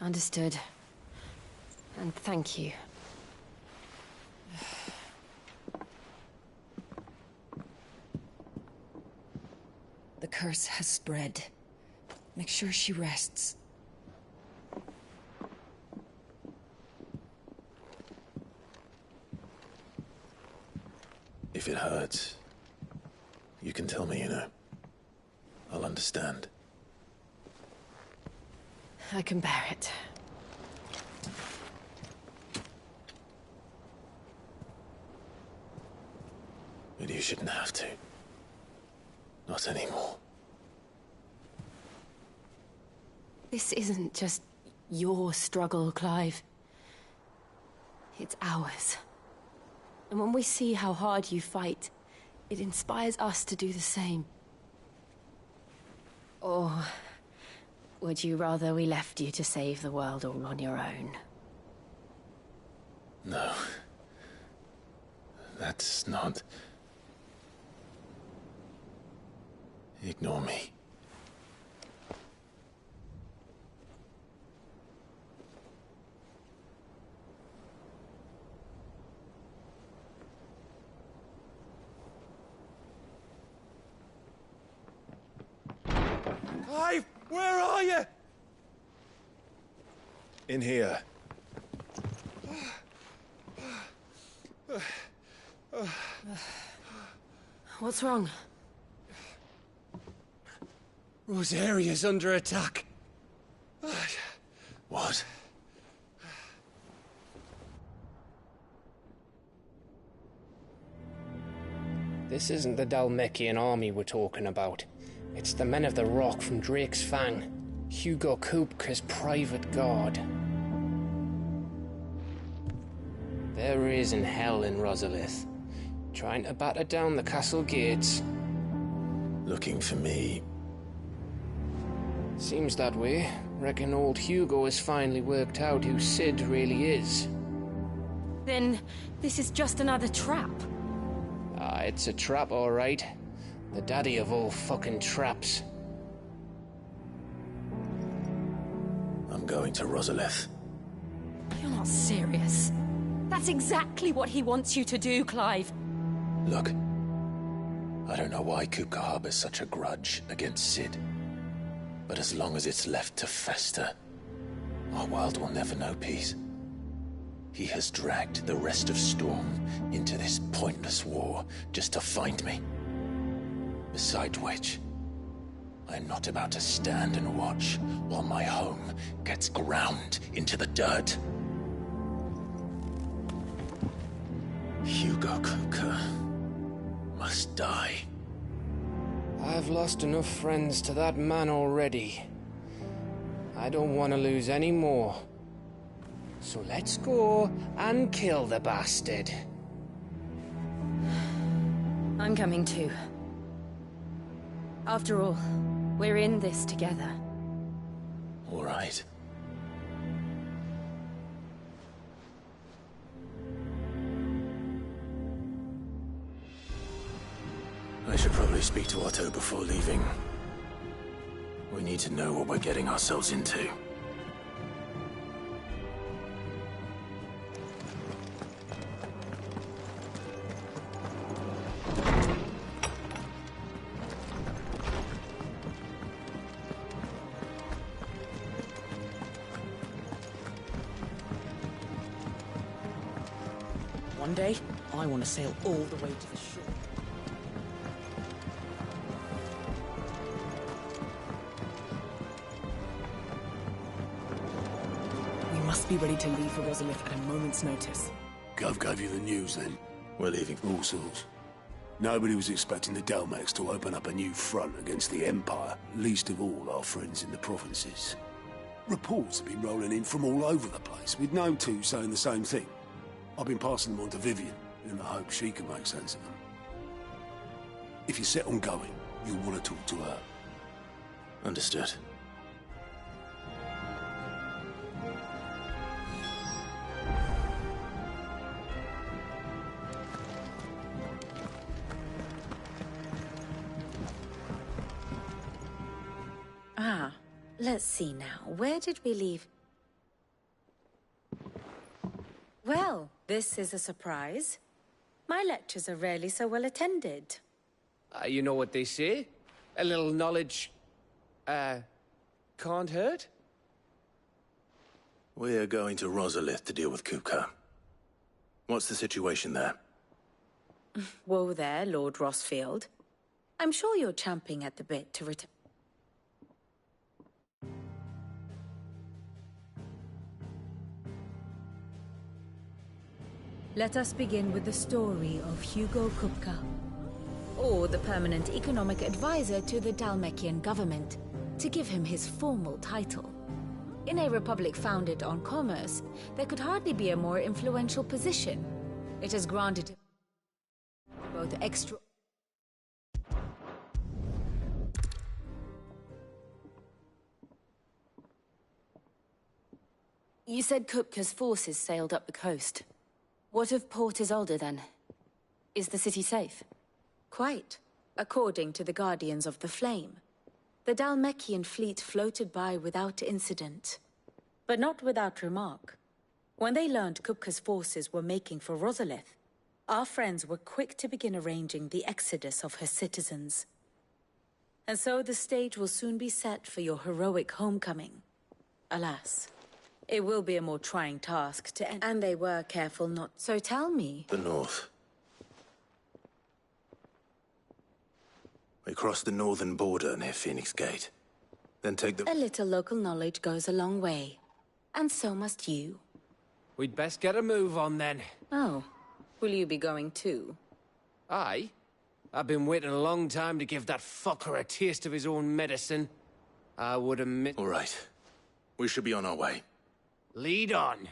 Speaker 4: Understood. And thank you.
Speaker 16: The curse has spread. Make sure she rests.
Speaker 3: If it hurts, you can tell me, you know. I'll understand.
Speaker 4: I can bear it.
Speaker 3: But you shouldn't have to. Not anymore.
Speaker 4: This isn't just your struggle, Clive. It's ours. And when we see how hard you fight, it inspires us to do the same. Or would you rather we left you to save the world all on your own?
Speaker 3: No. That's not... Ignore me.
Speaker 13: Clive, where are you?
Speaker 7: In here.
Speaker 4: What's wrong?
Speaker 13: Rosaria's under attack.
Speaker 3: What?
Speaker 17: This isn't the Dhalmekian army we're talking about. It's the men of the Rock from Drake's Fang. Hugo Kupka's private guard. There is in hell in Rosalith, trying to batter down the castle gates.
Speaker 3: Looking for me?
Speaker 17: Seems that way. Reckon old Hugo has finally worked out who Sid really is.
Speaker 4: Then this is just another trap.
Speaker 17: Ah, it's a trap, all right. The daddy of all fucking traps.
Speaker 3: I'm going to Rosalith.
Speaker 4: You're not serious. That's exactly what he wants you to do, Clive.
Speaker 3: Look, I don't know why Kupka harbors such a grudge against Sid. But as long as it's left to fester, our world will never know peace. He has dragged the rest of Storm into this pointless war just to find me. Besides which, I'm not about to stand and watch while my home gets ground into the dirt. Hugo Kupka must die.
Speaker 17: I've lost enough friends to that man already. I don't want to lose any more. So let's go and kill the bastard.
Speaker 4: I'm coming too. After all, we're in this together.
Speaker 3: All right. I should probably speak to Otto before leaving. We need to know what we're getting ourselves into.
Speaker 18: One day, I want to sail all the way to the shore. We must be ready to leave for Rosalith at a moment's notice.
Speaker 11: Gov gave you the news then?
Speaker 3: We're leaving.
Speaker 11: All sorts. Nobody was expecting the Dalmex to open up a new front against the Empire, least of all our friends in the provinces. Reports have been rolling in from all over the place, with no two saying the same thing. I've been passing them on to Vivian, in the hope she can make sense of them. If you're set on going, you'll want to talk to her.
Speaker 3: Understood.
Speaker 19: Ah, let's see now. Where did we leave? Well, this is a surprise. My lectures are rarely so well attended.
Speaker 17: You know what they say? A little knowledge, can't hurt?
Speaker 3: We're going to Rosalith to deal with Kupka. What's the situation there?
Speaker 19: Whoa there, Lord Rossfield. I'm sure you're champing at the bit to return.
Speaker 20: Let us begin with the story of Hugo Kupka,
Speaker 4: Or the permanent economic advisor to the Dalmekian government, to give him his formal title. In a republic founded on commerce, there could hardly be a more influential position. It has granted both extra... You said Kupka's forces sailed up the coast. What of Port Isolde, then? Is the city safe?
Speaker 19: Quite, according to the Guardians of the Flame. The Dalmekian fleet floated by without incident, but not without remark. When they learned Kupka's forces were making for Rosalith, our friends were quick to begin arranging the exodus of her citizens. And so the stage will soon be set for your heroic homecoming. Alas, it will be a more trying task to end. And they were careful not... So tell me...
Speaker 3: The north. We cross the northern border near Phoenix Gate. Then take the...
Speaker 19: A little local knowledge goes a long way. And so must you.
Speaker 17: We'd best get a move on then.
Speaker 19: Oh. Will you be going too?
Speaker 17: Aye. I've been waiting a long time to give that fucker a taste of his own medicine. I would admit...
Speaker 3: All right. We should be on our way.
Speaker 17: Lead on.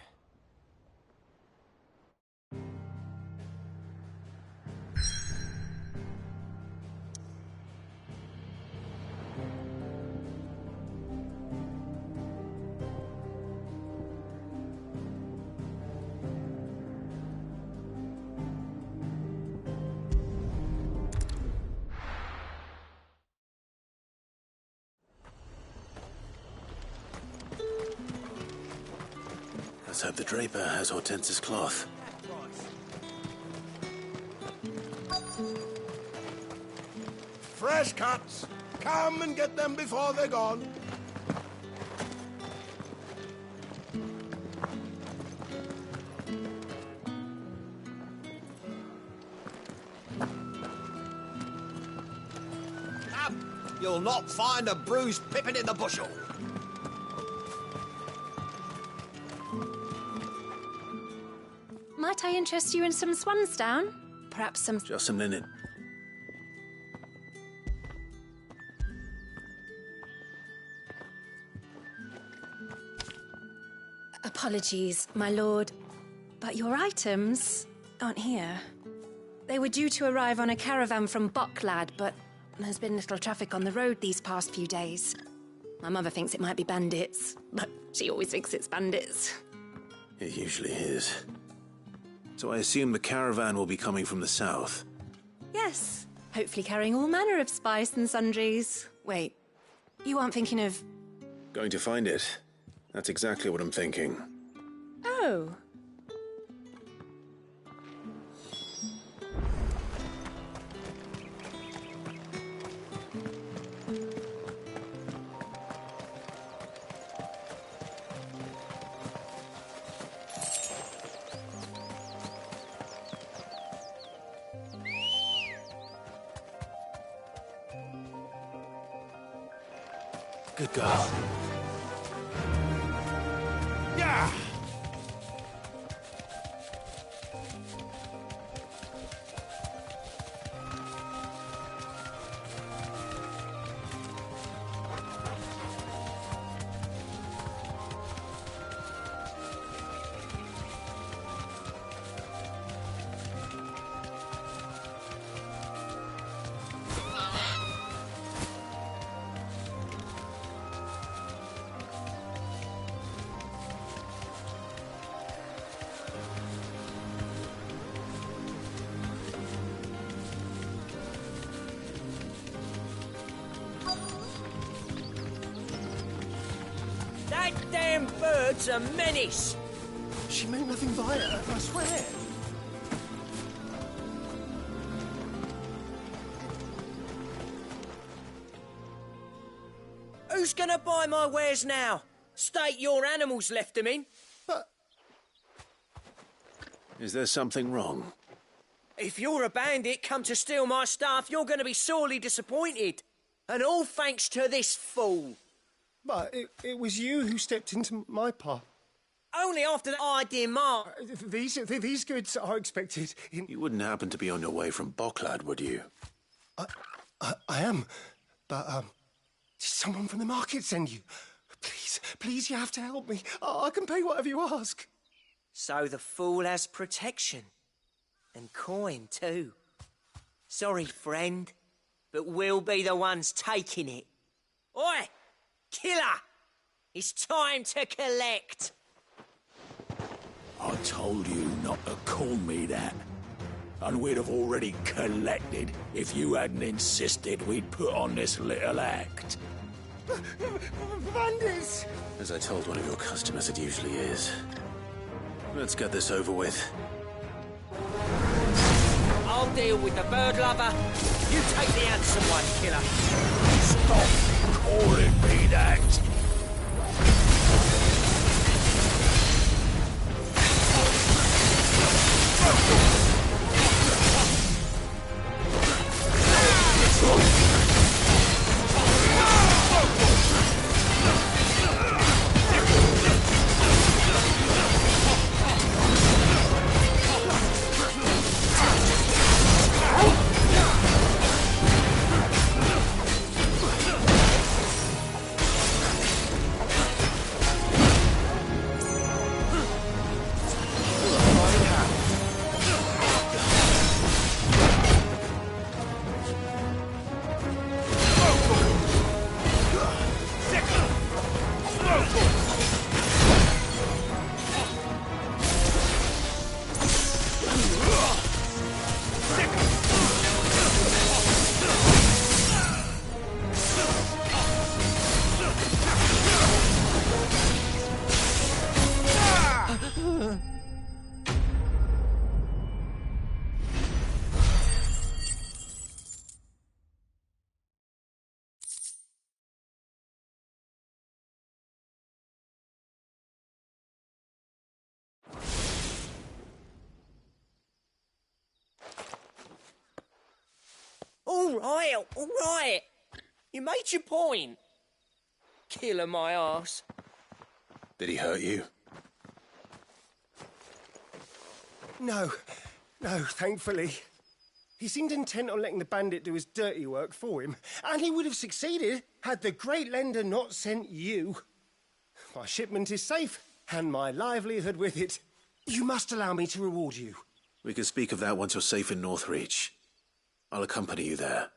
Speaker 3: Let's hope the Draper has Hortense's cloth.
Speaker 8: Fresh cuts! Come and get them before they're gone.
Speaker 13: You'll not find a bruised pippin in the bushel.
Speaker 15: Might I interest you in some swansdown? Perhaps some...
Speaker 3: Just some linen.
Speaker 15: Apologies, my lord, but your items aren't here. They were due to arrive on a caravan from Boklad, but there's been little traffic on the road these past few days. My mother thinks it might be bandits, but she always thinks it's bandits.
Speaker 3: It usually is. So I assume the caravan will be coming from the south.
Speaker 15: Yes, hopefully carrying all manner of spice and sundries. Wait, you aren't thinking of...
Speaker 3: Going to find it. That's exactly what I'm thinking.
Speaker 15: Oh.
Speaker 3: Good girl.
Speaker 8: Yeah!
Speaker 21: That damn bird's a menace!
Speaker 8: She meant nothing by it, I swear.
Speaker 21: Who's gonna buy my wares now? State your animals left them in.
Speaker 3: Is there something wrong?
Speaker 21: If you're a bandit come to steal my stuff, you're gonna be sorely disappointed. And all thanks to this fool.
Speaker 8: But it was you who stepped into my path.
Speaker 21: Only after I demand.
Speaker 8: These goods are expected in...
Speaker 3: You wouldn't happen to be on your way from Boklad, would you?
Speaker 8: I am, but, did someone from the market send you? Please, you have to help me. I can pay whatever you ask.
Speaker 21: So the fool has protection. And coin, too. Sorry, friend, but we'll be the ones taking it. Oi! Killer! It's time to collect!
Speaker 22: I told you not to call me that. And we'd have already collected if you hadn't insisted we'd put on this little act.
Speaker 8: Bandits!
Speaker 3: As I told one of your customers, it usually is. Let's get this over with.
Speaker 21: I'll deal with the bird lover. You take the handsome one, killer.
Speaker 22: Stop calling me that.
Speaker 21: All right. You made your point. Killing my ass.
Speaker 3: Did he hurt you?
Speaker 8: No, thankfully. He seemed intent on letting the bandit do his dirty work for him, and he would have succeeded had the Great Lender not sent you. My shipment is safe, and my livelihood with it. You must allow me to reward you.
Speaker 3: We can speak of that once you're safe in Northreach. I'll accompany you there.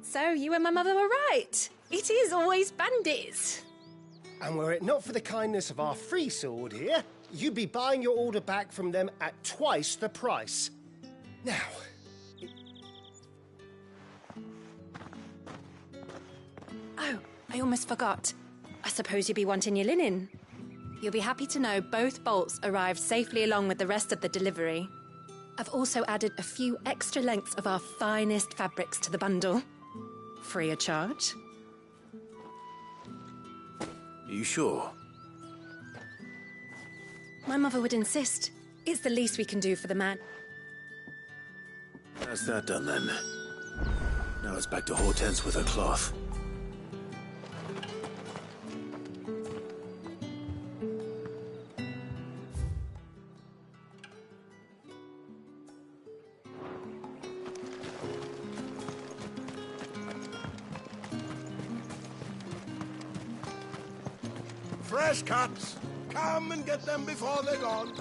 Speaker 6: So, you and my mother were right. It is always bandits.
Speaker 8: And were it not for the kindness of our free sword here, you'd be buying your order back from them at twice the price. Now...
Speaker 6: Oh, I almost forgot. I suppose you'll be wanting your linen. You'll be happy to know both bolts arrived safely along with the rest of the delivery. I've also added a few extra lengths of our finest fabrics to the bundle. Free of charge.
Speaker 3: Are you sure?
Speaker 6: My mother would insist. It's the least we can do for the man.
Speaker 3: That's that done then. Now it's back to Hortense with her cloth.
Speaker 9: Fresh cuts! Come and get them before they're gone.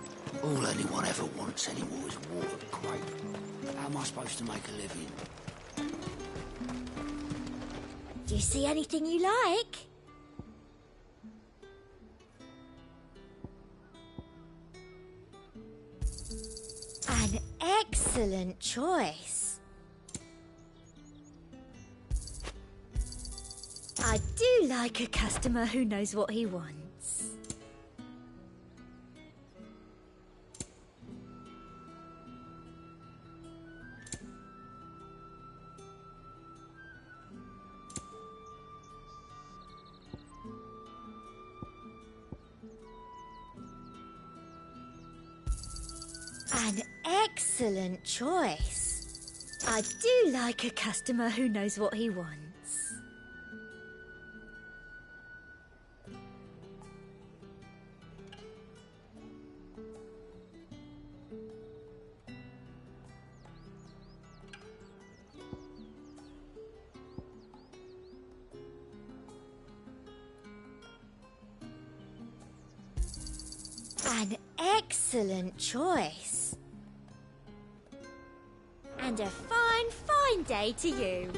Speaker 22: All anyone ever wants anymore is water, Craig. How am I supposed to make a living?
Speaker 15: Do you see anything you like? An excellent choice. I do like a customer who knows what he wants. An excellent choice. I do like a customer who knows what he wants. An excellent choice. And a fine, fine day to you.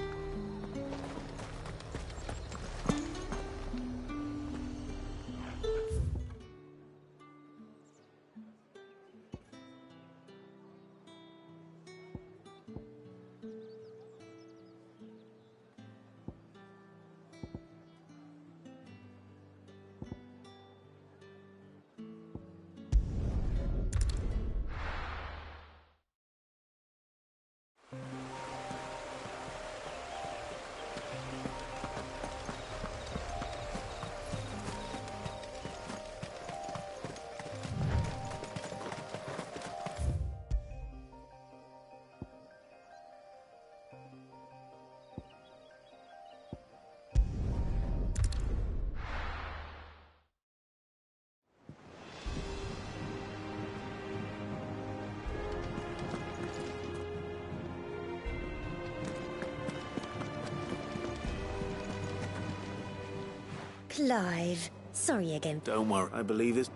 Speaker 15: Clive, sorry again.
Speaker 3: Don't worry, I believe this.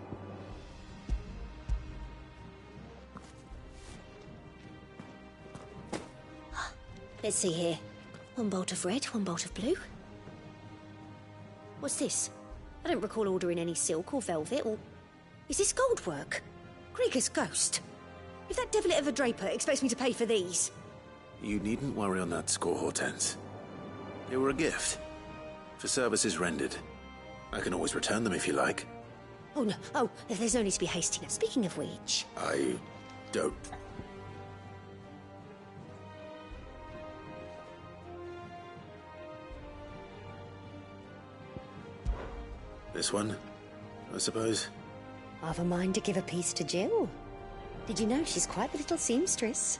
Speaker 15: Let's see here. One bolt of red, one bolt of blue. What's this? I don't recall ordering any silk or velvet or... Is this gold work? Krieger's ghost. If that devilet of a draper expects me to pay for these...
Speaker 3: You needn't worry on that score, Hortense. They were a gift. For services rendered. I can always return them if you like.
Speaker 15: Oh, no. Oh, there's no need to be hasty. Speaking of which...
Speaker 22: I don't... This one, I suppose?
Speaker 15: I've a mind to give a piece to Jill. Did you know she's quite the little seamstress?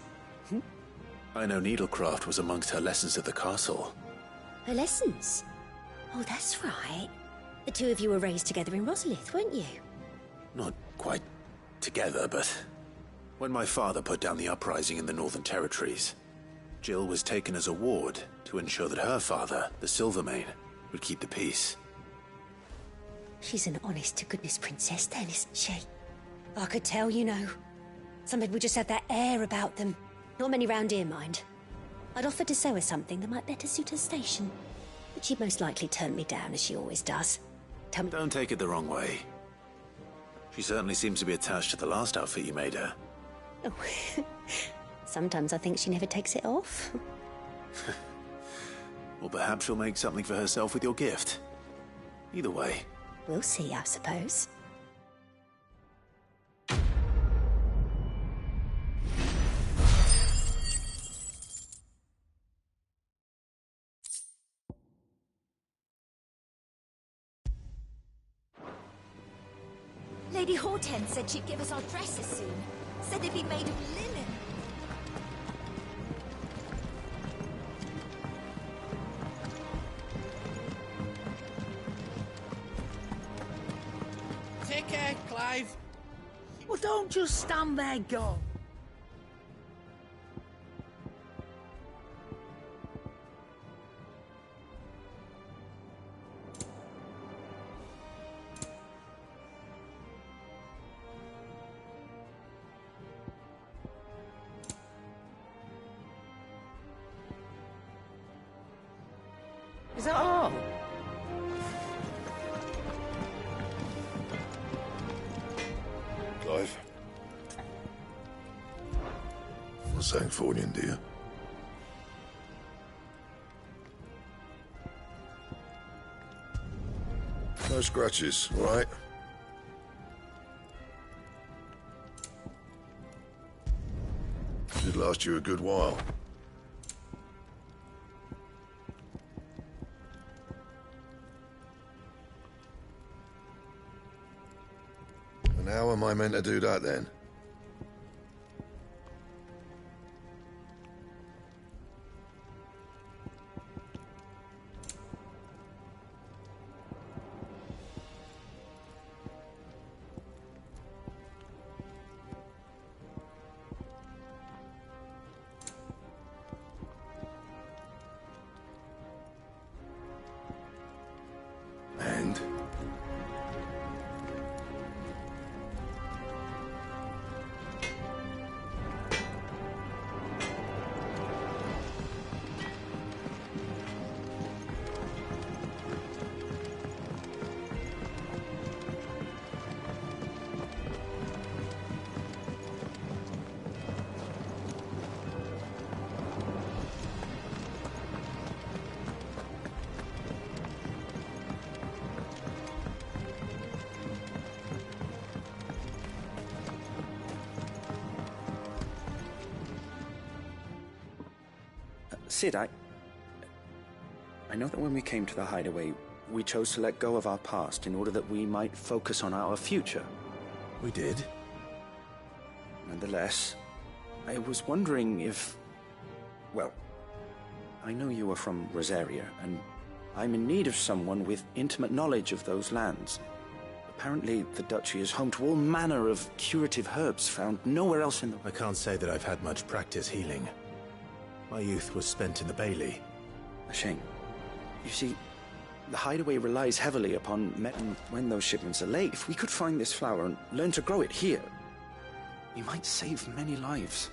Speaker 3: I know needlecraft was amongst her lessons at the castle.
Speaker 15: Her lessons? Oh, that's right. The two of you were raised together in Rosalith, weren't you?
Speaker 3: Not quite together, but when my father put down the uprising in the Northern Territories, Jill was taken as a ward to ensure that her father, the Silvermane, would keep the peace.
Speaker 15: She's an honest-to-goodness princess then, isn't she? I could tell, you know. Some people just have that air about them. Not many round here, mind. I'd offered to sew her something that might better suit her station. But she'd most likely turn me down, as she always does. Tell me...
Speaker 3: Don't take it the wrong way. She certainly seems to be attached to the last outfit you made her.
Speaker 15: Oh, sometimes I think she never takes it off.
Speaker 3: Well, perhaps she'll make something for herself with your gift. Either way.
Speaker 15: We'll see, I suppose.
Speaker 14: Lady Hortense said she'd give us our dresses soon. Said they'd be made of linen.
Speaker 13: Take care, Clive. Well, don't just stand there, go. Is that all?
Speaker 9: Clive. What's that for you, dear? No scratches, all right? Should last you a good while. And how am I meant to do that then? And?
Speaker 1: Cid, I know that when we came to the hideaway, we chose to let go of our past in order that we might focus on our future.
Speaker 3: We did.
Speaker 1: Nonetheless, I was wondering if... Well, I know you are from Rosaria, and I'm in need of someone with intimate knowledge of those lands. Apparently, the Duchy is home to all manner of curative herbs found nowhere else in the...
Speaker 3: I can't say that I've had much practice healing. My youth was spent in the Bailey.
Speaker 1: A shame. You see, the hideaway relies heavily upon metal when those shipments are late. If we could find this flower and learn to grow it here, we might save many lives.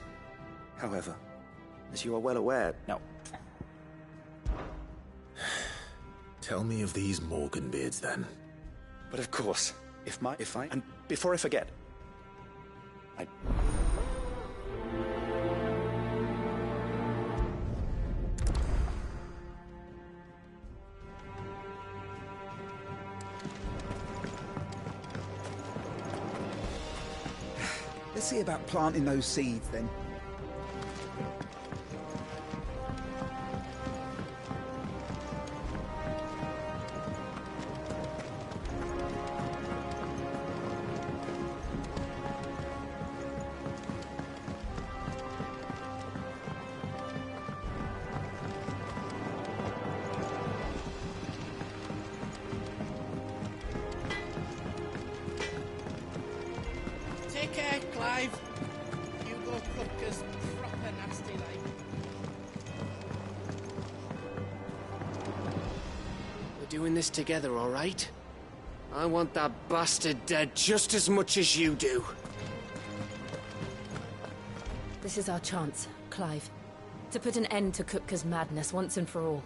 Speaker 1: However, as you are well aware... No.
Speaker 3: Tell me of these Morganbeards, then.
Speaker 1: But of course, and before I forget,
Speaker 2: see about planting those seeds, then.
Speaker 13: Take care, Clive. Hugo Kupka's proper nasty like.
Speaker 17: We're doing this together, all right? I want that bastard dead just as much as you do.
Speaker 4: This is our chance, Clive. To put an end to Kupka's madness once and for all.